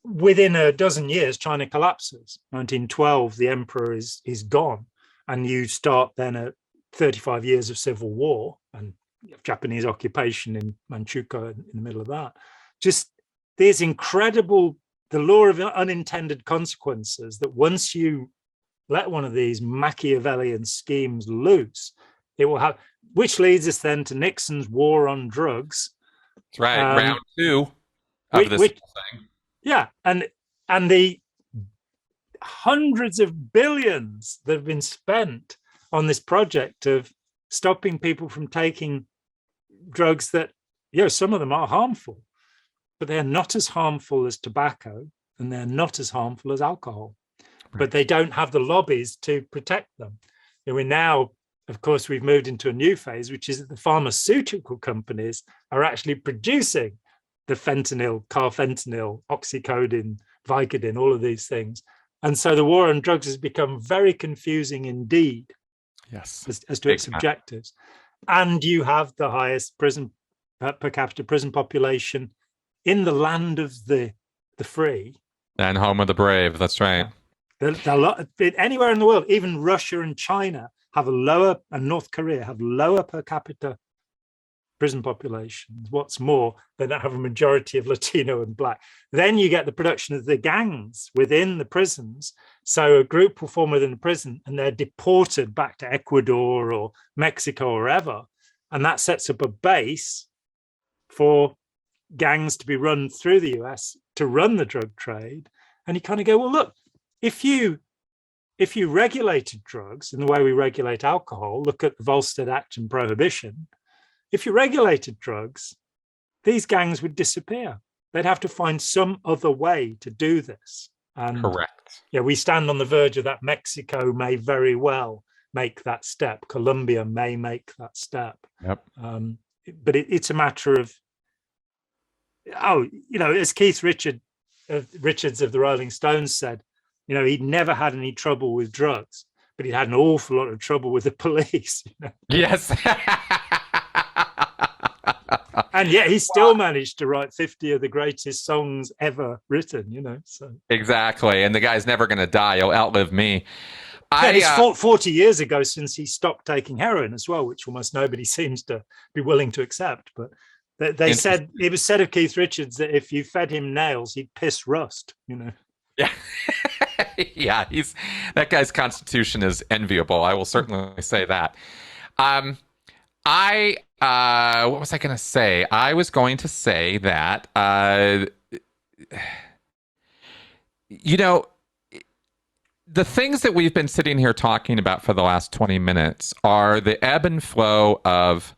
Within a dozen years, China collapses. 1912, the emperor is gone, and you start then at 35 years of civil war and Japanese occupation in Manchukuo in the middle of that. Just these incredible, the law of unintended consequences, that once you let one of these Machiavellian schemes loose, it will have, which leads us then to Nixon's war on drugs. That's right. Round two of this thing. Yeah. And the hundreds of billions that have been spent on this project of stopping people from taking drugs that, some of them are harmful, but they're not as harmful as tobacco, and they're not as harmful as alcohol. Right. But they don't have the lobbies to protect them. And we now, of course, we've moved into a new phase, which is that the pharmaceutical companies are actually producing the fentanyl, carfentanil, oxycodone, Vicodin, all of these things. And so the war on drugs has become very confusing indeed. Yes, as to its objectives. And you have the highest prison per capita prison population in the land of the free and home of the brave. That's right. Anywhere in the world, even Russia and China have a lower, and North Korea have lower per capita prison populations. What's more, they don't have a majority of Latino and Black. Then you get the production of the gangs within the prisons. So a group will form within the prison and they're deported back to Ecuador or Mexico or wherever. And that sets up a base for gangs to be run through the US to run the drug trade. And you kind of go, well, look, if you regulated drugs in the way we regulate alcohol, look at the Volstead Act and prohibition. If you regulated drugs, these gangs would disappear. They'd have to find some other way to do this. And correct. Yeah, we stand on the verge of that. Mexico may very well make that step. Colombia may make that step. Yep. But it's a matter of, as Keith Richards of the Rolling Stones said, he'd never had any trouble with drugs, but he had an awful lot of trouble with the police. Yes. And yet he still managed to write 50 of the greatest songs ever written, so. Exactly. And the guy's never going to die. He'll outlive me. It's 40 years ago since he stopped taking heroin as well, which almost nobody seems to be willing to accept. But they said, it was said of Keith Richards that if you fed him nails, he'd piss rust, Yeah. Yeah, that guy's constitution is enviable. I will certainly say that. What was I going to say? I was going to say that, the things that we've been sitting here talking about for the last 20 minutes are the ebb and flow of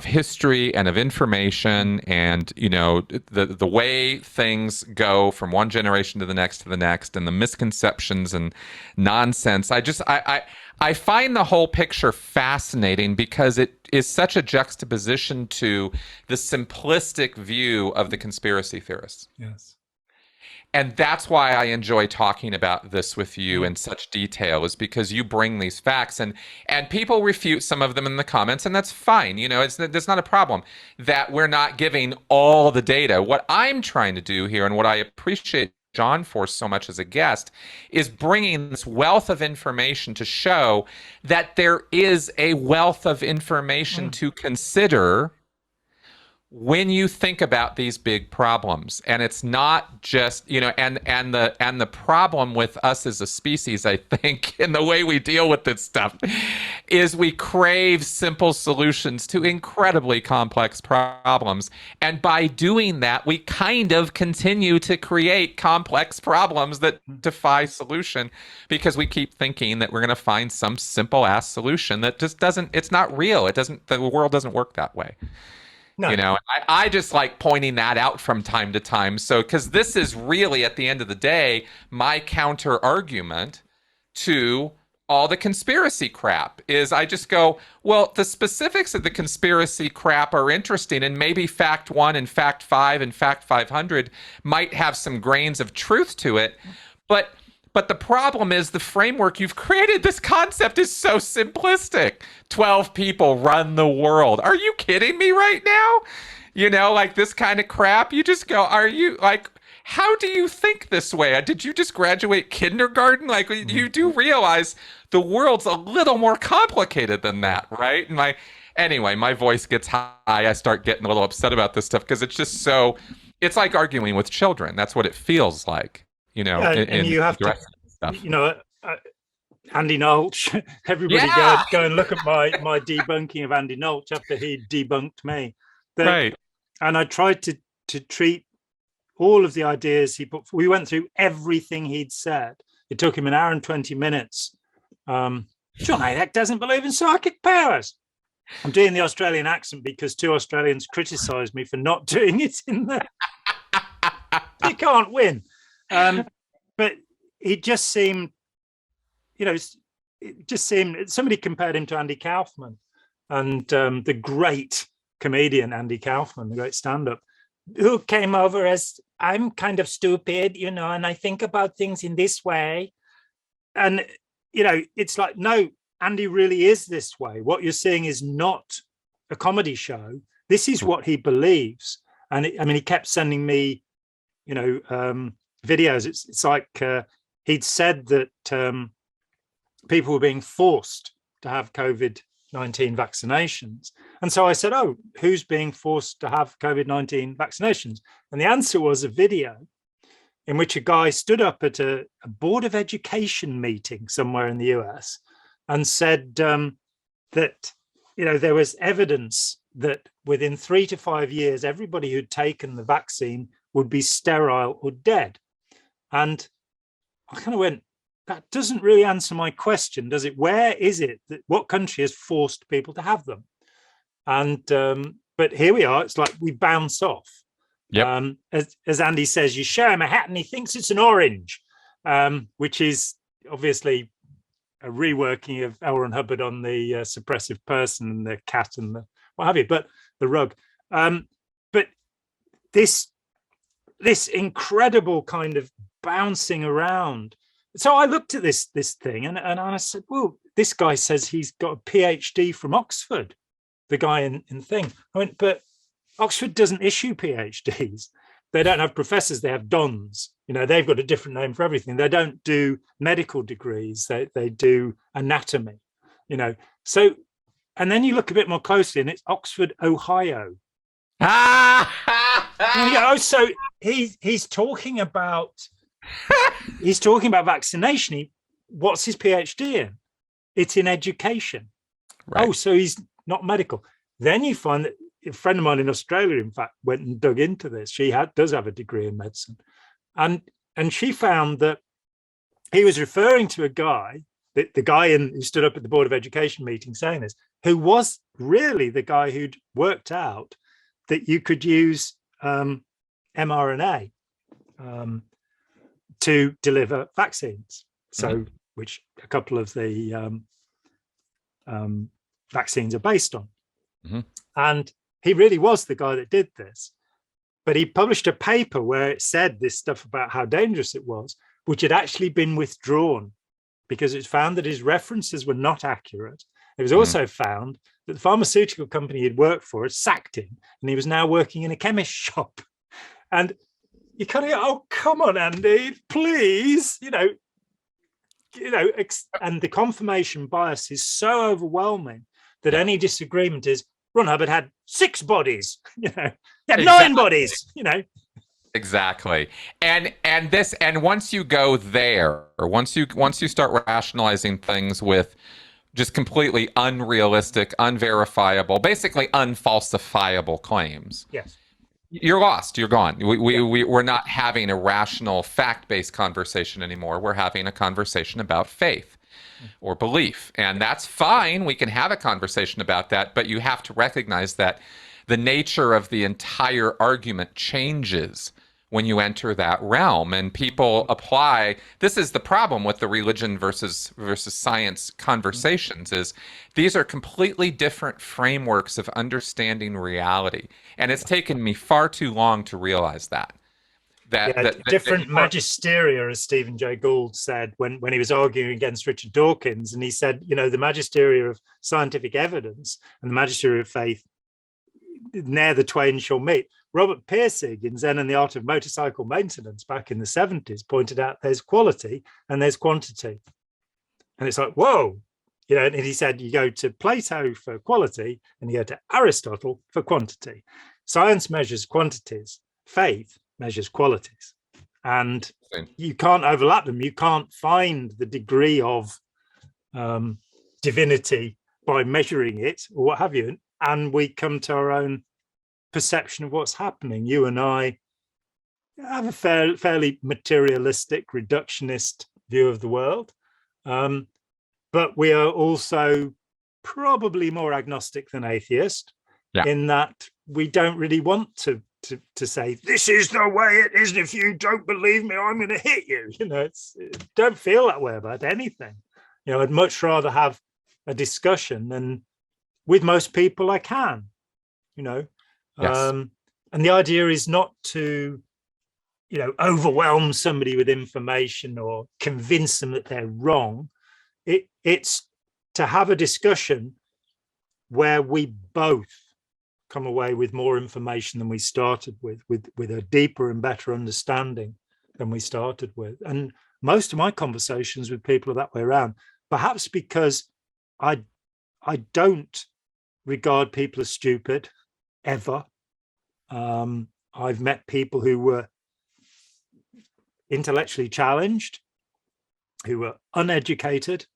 history and of information, and the way things go from one generation to the next, and the misconceptions and nonsense. I find the whole picture fascinating because it is such a juxtaposition to the simplistic view of the conspiracy theorists. Yes. And that's why I enjoy talking about this with you in such detail, is because you bring these facts, and people refute some of them in the comments, and that's fine. That's not a problem that we're not giving all the data. What I'm trying to do here, and what I appreciate Jon for so much as a guest, is bringing this wealth of information to show that there is a wealth of information to consider when you think about these big problems. And it's not just, and the problem with us as a species, I think, in the way we deal with this stuff, is we crave simple solutions to incredibly complex problems. And by doing that, we kind of continue to create complex problems that defy solution, because we keep thinking that we're going to find some simple ass solution that just it's not real. The world doesn't work that way. No. I just like pointing that out from time to time. So, because this is really, at the end of the day, my counter argument to all the conspiracy crap is I just go, well, the specifics of the conspiracy crap are interesting, and maybe fact 1 and fact 5 and fact 500 might have some grains of truth to it. But But the problem is the framework you've created, this concept is so simplistic. 12 people run the world. Are you kidding me right now? Like this kind of crap. You just go, are you like, how do you think this way? Did you just graduate kindergarten? Like, you do realize the world's a little more complicated than that, right? And anyway, my voice gets high. I start getting a little upset about this stuff because it's just it's like arguing with children. That's what it feels like, and you have to, stuff. Andy Nolch, everybody go and look at my debunking of Andy Nolch after he debunked me. Right. And I tried to treat all of the ideas he put. We went through everything he'd said. It took him an hour and 20 minutes. John Hayek doesn't believe in psychic powers. I'm doing the Australian accent because 2 Australians criticised me for not doing it in there. You can't win. But he just seemed, somebody compared him to Andy Kaufman, and the great comedian Andy Kaufman, the great stand-up, who came over as, I'm kind of stupid, and I think about things in this way. And, it's like, no, Andy really is this way. What you're seeing is not a comedy show. This is what he believes. And he kept sending me, videos. It's like he'd said that people were being forced to have COVID-19 vaccinations. And so I said, oh, who's being forced to have COVID-19 vaccinations? And the answer was a video in which a guy stood up at a board of education meeting somewhere in the US and said that, there was evidence that within 3 to 5 years, everybody who'd taken the vaccine would be sterile or dead. And I kind of went, that doesn't really answer my question, does it? Where is it that what country has forced people to have them? And but here we are. It's like we bounce off. Yep. As Andy says, you show him a hat and he thinks it's an orange, which is obviously a reworking of L. Ron Hubbard on the suppressive person and the cat and the what have you. But the rug. But this incredible kind of bouncing around. So I looked at this thing and I said, well, this guy says he's got a PhD from Oxford, the guy in thing. I went, but Oxford doesn't issue PhDs. They don't have professors, they have dons. They've got a different name for everything. They don't do medical degrees, they do anatomy, So, and then you look a bit more closely and it's Oxford, Ohio. So he's talking about vaccination. What's his PhD in? It's in education. Right. Oh, so he's not medical. Then you find that a friend of mine in Australia, in fact, went and dug into this. She does have a degree in medicine, and she found that he was referring to a guy, the guy who stood up at the Board of Education meeting saying this, who was really the guy who'd worked out that you could use mRNA to deliver vaccines. So, which a couple of the vaccines are based on. Mm-hmm. And he really was the guy that did this. But he published a paper where it said this stuff about how dangerous it was, which had actually been withdrawn because it's found that his references were not accurate. It was also found that the pharmaceutical company he'd worked for had sacked him, and he was now working in a chemist shop. And you kind of go, oh, come on, Andy, please, and the confirmation bias is so overwhelming that any disagreement is, Ron Hubbard had 6 bodies, he had 9 bodies, Exactly. And once you go there, or once you start rationalizing things with just completely unrealistic, unverifiable, basically unfalsifiable claims. Yes. You're lost. You're gone. We're not having a rational, fact-based conversation anymore. We're having a conversation about faith or belief. And that's fine. We can have a conversation about that, but you have to recognize that the nature of the entire argument changes when you enter that realm, and people apply. This is the problem with the religion versus science conversations, is these are completely different frameworks of understanding reality. And it's taken me far too long to realize that. Different magisteria, as Stephen Jay Gould said when he was arguing against Richard Dawkins, and he said, the magisteria of scientific evidence and the magisteria of faith, ne'er the twain shall meet. Robert Pirsig in Zen and the Art of Motorcycle Maintenance back in the 70s pointed out there's quality and there's quantity. And it's like, whoa, and he said you go to Plato for quality and you go to Aristotle for quantity. Science measures quantities, faith measures qualities. And you can't overlap them. You can't find the degree of divinity by measuring it or what have you. And we come to our own perception of what's happening. You and I have a fairly materialistic, reductionist view of the world. But we are also probably more agnostic than atheist in that we don't really want to say, this is the way it is. And if you don't believe me, I'm going to hit you. Don't feel that way about anything. I'd much rather have a discussion, and with most people I can, Yes. And the idea is not to, overwhelm somebody with information or convince them that they're wrong. It's to have a discussion where we both come away with more information than we started with a deeper and better understanding than we started with. And most of my conversations with people are that way around, perhaps because I don't regard people as stupid ever. I've met people who were intellectually challenged, who were uneducated,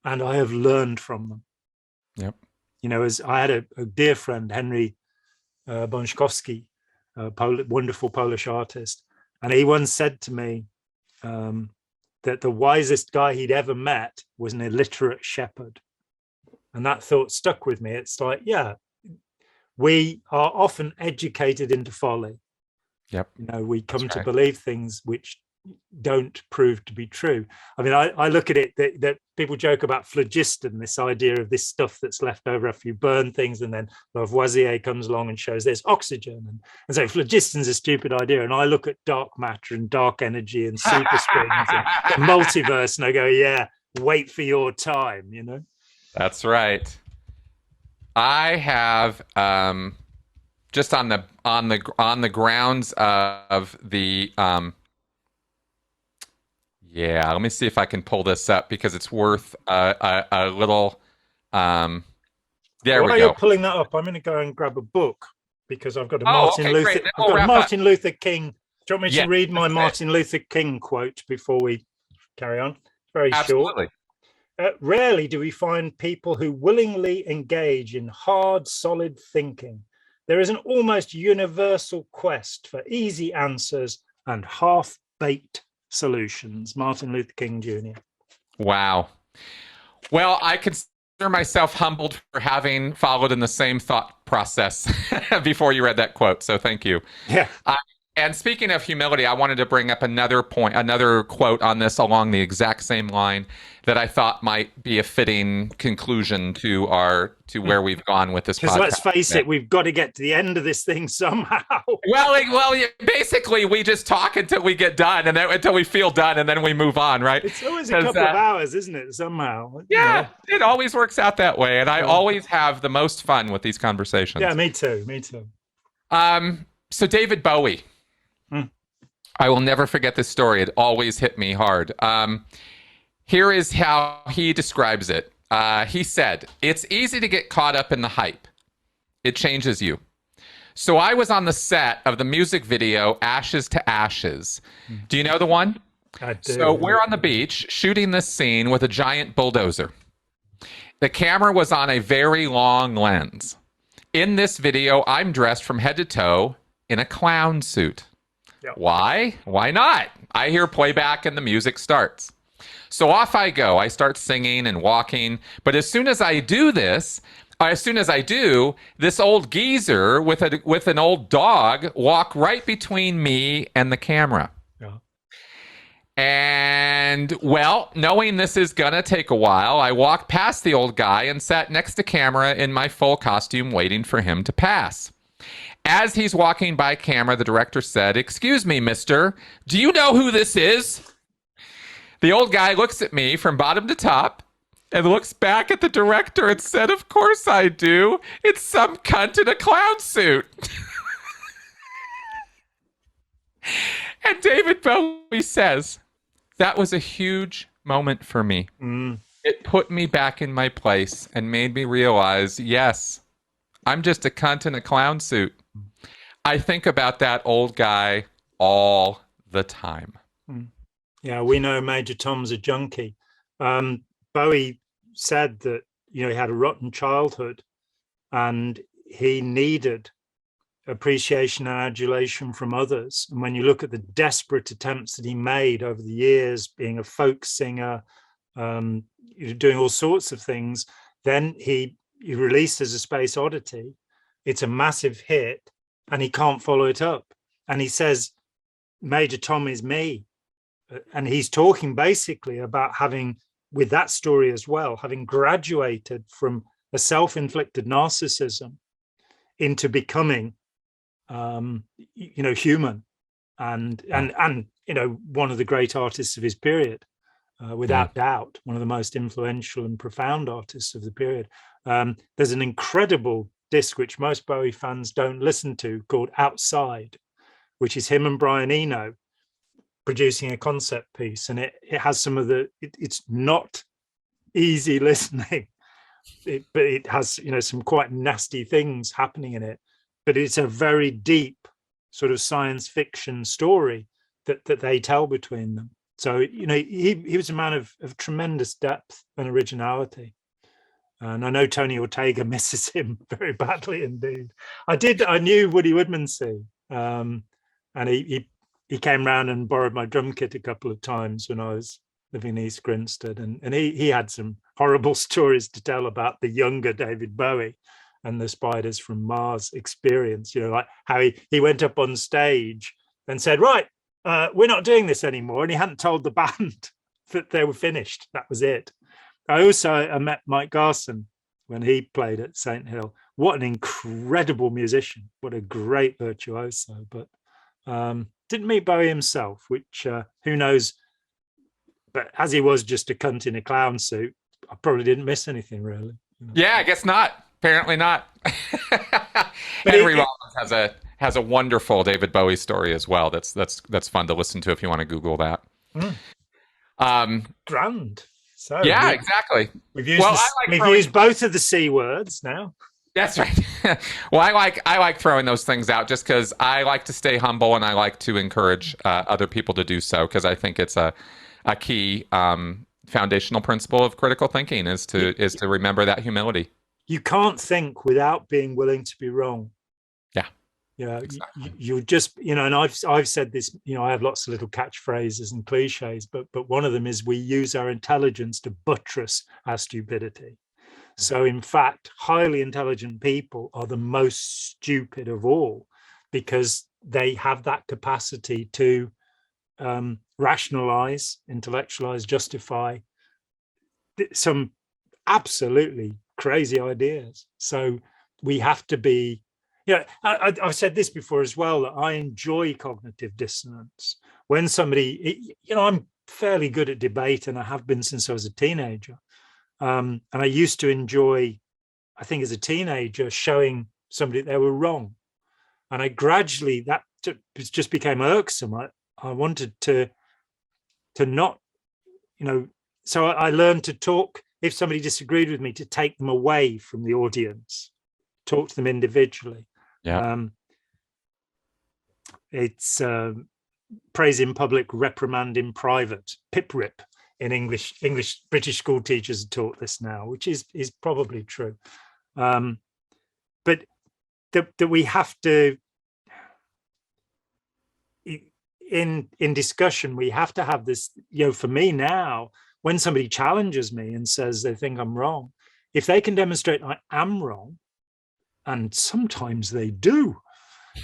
and I have learned from them. Yep. As I had a dear friend, Henry Bączkowski, a wonderful Polish artist, and he once said to me that the wisest guy he'd ever met was an illiterate shepherd. And that thought stuck with me. It's like, we are often educated into folly. Yep. We come to believe things which don't prove to be true. I mean, I look at it that people joke about phlogiston, this idea of this stuff that's left over after you burn things, and then Lavoisier comes along and shows there's oxygen. And so phlogiston's a stupid idea. And I look at dark matter and dark energy and superstrings and the multiverse, and I go, wait for your time, That's right. I have just on the grounds of the let me see if I can pull this up because it's worth a little. There we go. While you're pulling that up, I'm going to go and grab a book because I've got a Martin Luther King. Do you want me to read my Martin Luther King quote before we carry on? Very Absolutely. short. Rarely do we find people who willingly engage in hard, solid thinking. There is an almost universal quest for easy answers and half-baked solutions. Martin Luther King Jr. Wow. Well, I consider myself humbled for having followed in the same thought process before you read that quote. So thank you. Yeah. And speaking of humility, I wanted to bring up another quote on this along the exact same line that I thought might be a fitting conclusion to where we've gone with this podcast. Because let's face it, we've got to get to the end of this thing somehow. Well, basically, we just talk until we get done, and then until we feel done, and then we move on, right? It's always a couple of hours, isn't it? Somehow. Yeah, it always works out that way, and I always have the most fun with these conversations. Yeah, me too. So David Bowie. I will never forget this story. It always hit me hard. Here is how he describes it. He said, "It's easy to get caught up in the hype. It changes you. So I was on the set of the music video Ashes to Ashes. Do you know the one? I do. So we're on the beach shooting this scene with a giant bulldozer. The camera was on a very long lens. In this video, I'm dressed from head to toe in a clown suit. Yep. Why? Why not? I hear playback and the music starts. So off I go. I start singing and walking. But as soon as I do, this old geezer with an old dog walk right between me and the camera. Yeah. And, well, knowing this is going to take a while, I walked past the old guy and sat next to camera in my full costume waiting for him to pass. As he's walking by camera, the director said, "Excuse me, mister, do you know who this is?" The old guy looks at me from bottom to top and looks back at the director and said, "Of course I do. It's some cunt in a clown suit." And David Bowie says, "That was a huge moment for me. It put me back in my place and made me realize, yes, I'm just a cunt in a clown suit." I think about that old guy all the time. Yeah, we know Major Tom's a junkie. Bowie said that, he had a rotten childhood and he needed appreciation and adulation from others. And when you look at the desperate attempts that he made over the years, being a folk singer, doing all sorts of things, then he released as a space oddity. It's a massive hit and he can't follow it up. And he says, Major Tom is me. And he's talking basically about having, with that story as well, having graduated from a self-inflicted narcissism into becoming, human and one of the great artists of his period, without doubt, one of the most influential and profound artists of the period. There's an incredible disc which most Bowie fans don't listen to called Outside, which is him and Brian Eno producing a concept piece, and it has some of it's not easy listening, but it has some quite nasty things happening in it, but it's a very deep sort of science fiction story that they tell between them. So he was a man of tremendous depth and originality, and I know Tony Ortega misses him very badly indeed. I knew Woody Woodmansey, and he came round and borrowed my drum kit a couple of times when I was living in East Grinstead, and he had some horrible stories to tell about the younger David Bowie and the Spiders from Mars experience, like how he went up on stage and said, right, we're not doing this anymore, and he hadn't told the band that they were finished. That was it. I met Mike Garson when he played at St. Hill. What an incredible musician, what a great virtuoso, but didn't meet Bowie himself, which who knows, but as he was just a cunt in a clown suit, I probably didn't miss anything really. Yeah, I guess not. Apparently not. Henry Rollins has a wonderful David Bowie story as well. That's fun to listen to if you want to Google that. Grand. So yeah, exactly. We've used both of the C words now. That's right. Well, I like throwing those things out just because I like to stay humble and I like to encourage other people to do so, because I think it's a key foundational principle of critical thinking is to remember that humility. You can't think without being willing to be wrong. Yeah, exactly. You just, and I've said this, I have lots of little catchphrases and cliches, but one of them is we use our intelligence to buttress our stupidity. So in fact, highly intelligent people are the most stupid of all, because they have that capacity to rationalize, intellectualize, justify some absolutely crazy ideas. So we have to be, I've said this before as well, that I enjoy cognitive dissonance. When somebody, I'm fairly good at debate, and I have been since I was a teenager. And I used to enjoy, I think as a teenager, showing somebody they were wrong. And I gradually, that just became irksome. I wanted to not, so I learned to talk, if somebody disagreed with me, to take them away from the audience, talk to them individually. Yeah. It's praise in public, reprimand in private, pip-rip. In English, British school teachers are taught this now, which is probably true. But that we have to, in discussion, we have to have this, for me now, when somebody challenges me and says they think I'm wrong, if they can demonstrate I am wrong, and sometimes they do,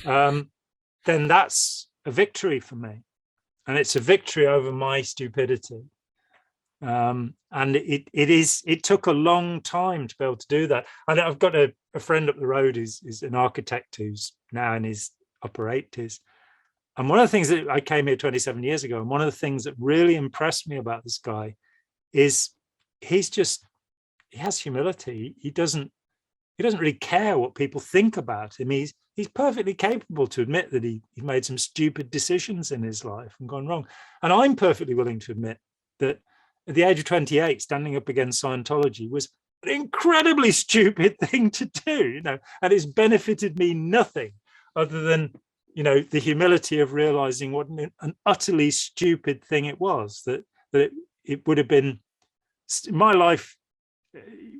then that's a victory for me. And it's a victory over my stupidity. And it took a long time to be able to do that. And I've got a friend up the road who's an architect who's now in his upper 80s. And one of the things that I came here 27 years ago, and one of the things that really impressed me about this guy is he has humility. He doesn't really care what people think about him. He's perfectly capable to admit that he made some stupid decisions in his life and gone wrong. And I'm perfectly willing to admit that at the age of 28, standing up against Scientology was an incredibly stupid thing to do, and it's benefited me nothing other than, the humility of realizing what an utterly stupid thing it was, that it would have been, my life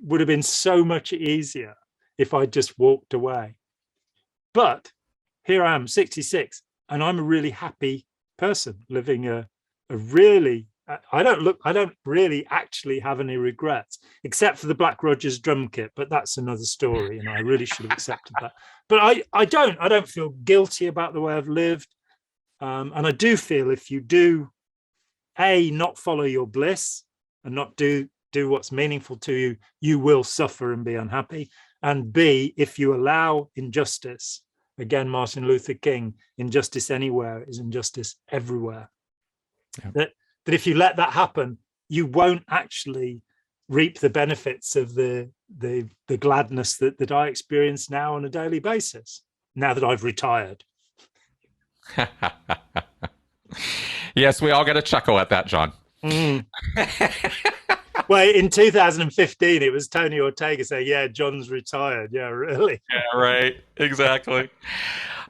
would have been so much easier if I just walked away. But here I am, 66, and I'm a really happy person living a really, I don't really actually have any regrets, except for the Black Rogers drum kit, but that's another story, and I really should have accepted that. But I don't feel guilty about the way I've lived. And I do feel if you do, A, not follow your bliss and not do what's meaningful to you, you will suffer and be unhappy. And B, if you allow injustice, again, Martin Luther King, injustice anywhere is injustice everywhere. Yeah. That if you let that happen, you won't actually reap the benefits of the gladness that I experience now on a daily basis, now that I've retired. Yes, we all get a chuckle at that, Jon. Well, in 2015, it was Tony Ortega saying, yeah, Jon's retired. Yeah, really? Yeah, right. Exactly.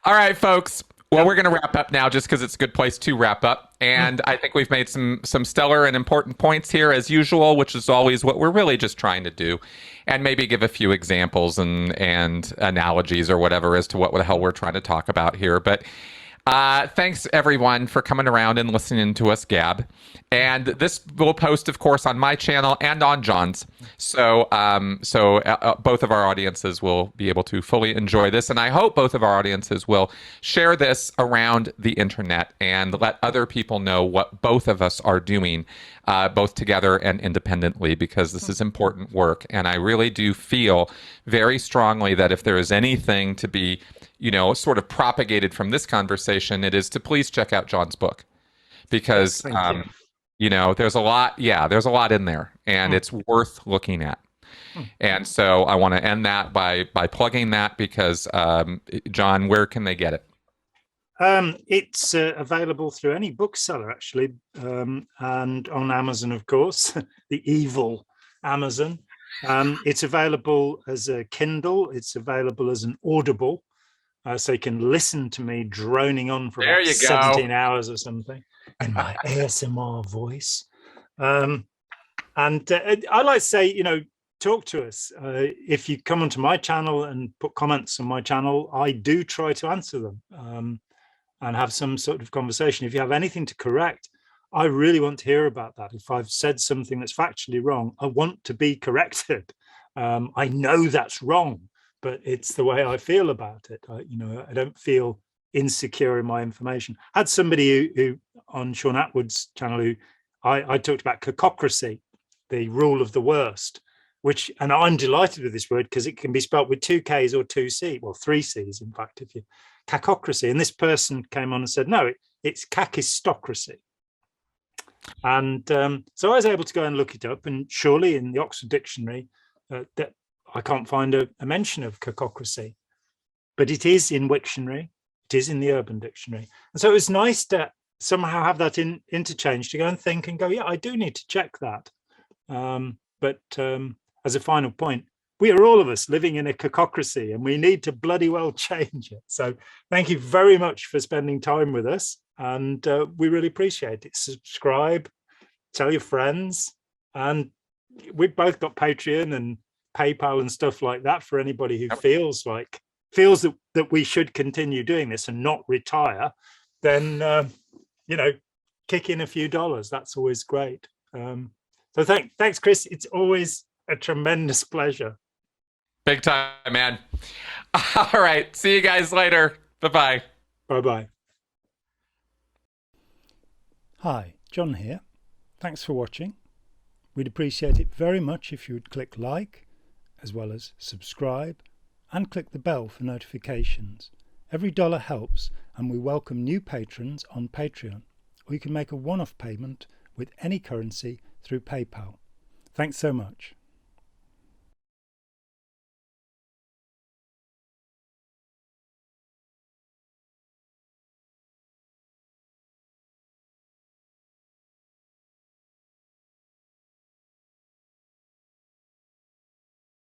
All right, folks. Well, we're going to wrap up now just because it's a good place to wrap up. And I think we've made some stellar and important points here as usual, which is always what we're really just trying to do. And maybe give a few examples and analogies or whatever as to what the hell we're trying to talk about here. But thanks, everyone, for coming around and listening to us gab. And this will post, of course, on my channel and on Jon's. So both of our audiences will be able to fully enjoy this. And I hope both of our audiences will share this around the internet and let other people know what both of us are doing, both together and independently, because this is important work. And I really do feel very strongly that if there is anything to be sort of propagated from this conversation, it is to please check out Jon's book, because there's a lot in there, and it's worth looking at. And so I want to end that by plugging that, because Jon, where can they get it? It's available through any bookseller, actually, and on Amazon, of course, the evil Amazon. It's available as a Kindle. It's available as an Audible. So you can listen to me droning on for about 17 hours or something in my ASMR voice. And I like to say, talk to us. If you come onto my channel and put comments on my channel, I do try to answer them and have some sort of conversation. If you have anything to correct, I really want to hear about that. If I've said something that's factually wrong, I want to be corrected. I know that's wrong, but it's the way I feel about it. I don't feel insecure in my information. I had somebody who on Sean Atwood's channel, who I talked about cacocracy, the rule of the worst, and I'm delighted with this word because it can be spelt with 2 Ks or 2 C, well, 3 Cs, in fact, if you cacocracy. And this person came on and said, no, it's kakistocracy. And so I was able to go and look it up, and surely in the Oxford Dictionary, that I can't find a mention of cacocracy, but it is in Wiktionary, it is in the Urban Dictionary. And so it was nice to somehow have that interchange, to go and think and go, yeah, I do need to check that. But as a final point, we are all of us living in a cacocracy, and we need to bloody well change it. So thank you very much for spending time with us, and we really appreciate it. Subscribe, tell your friends, and we've both got Patreon and PayPal and stuff like that for anybody who feels that we should continue doing this and not retire. Then kick in a few dollars. That's always great. So thanks, Chris. It's always a tremendous pleasure. Big time, man. All right, see you guys later. Bye-bye. Bye-bye. Hi, Jon here. Thanks for watching. We'd appreciate it very much if you would click like, as well as subscribe, and click the bell for notifications. Every dollar helps, and we welcome new patrons on Patreon, or you can make a one-off payment with any currency through PayPal. Thanks so much.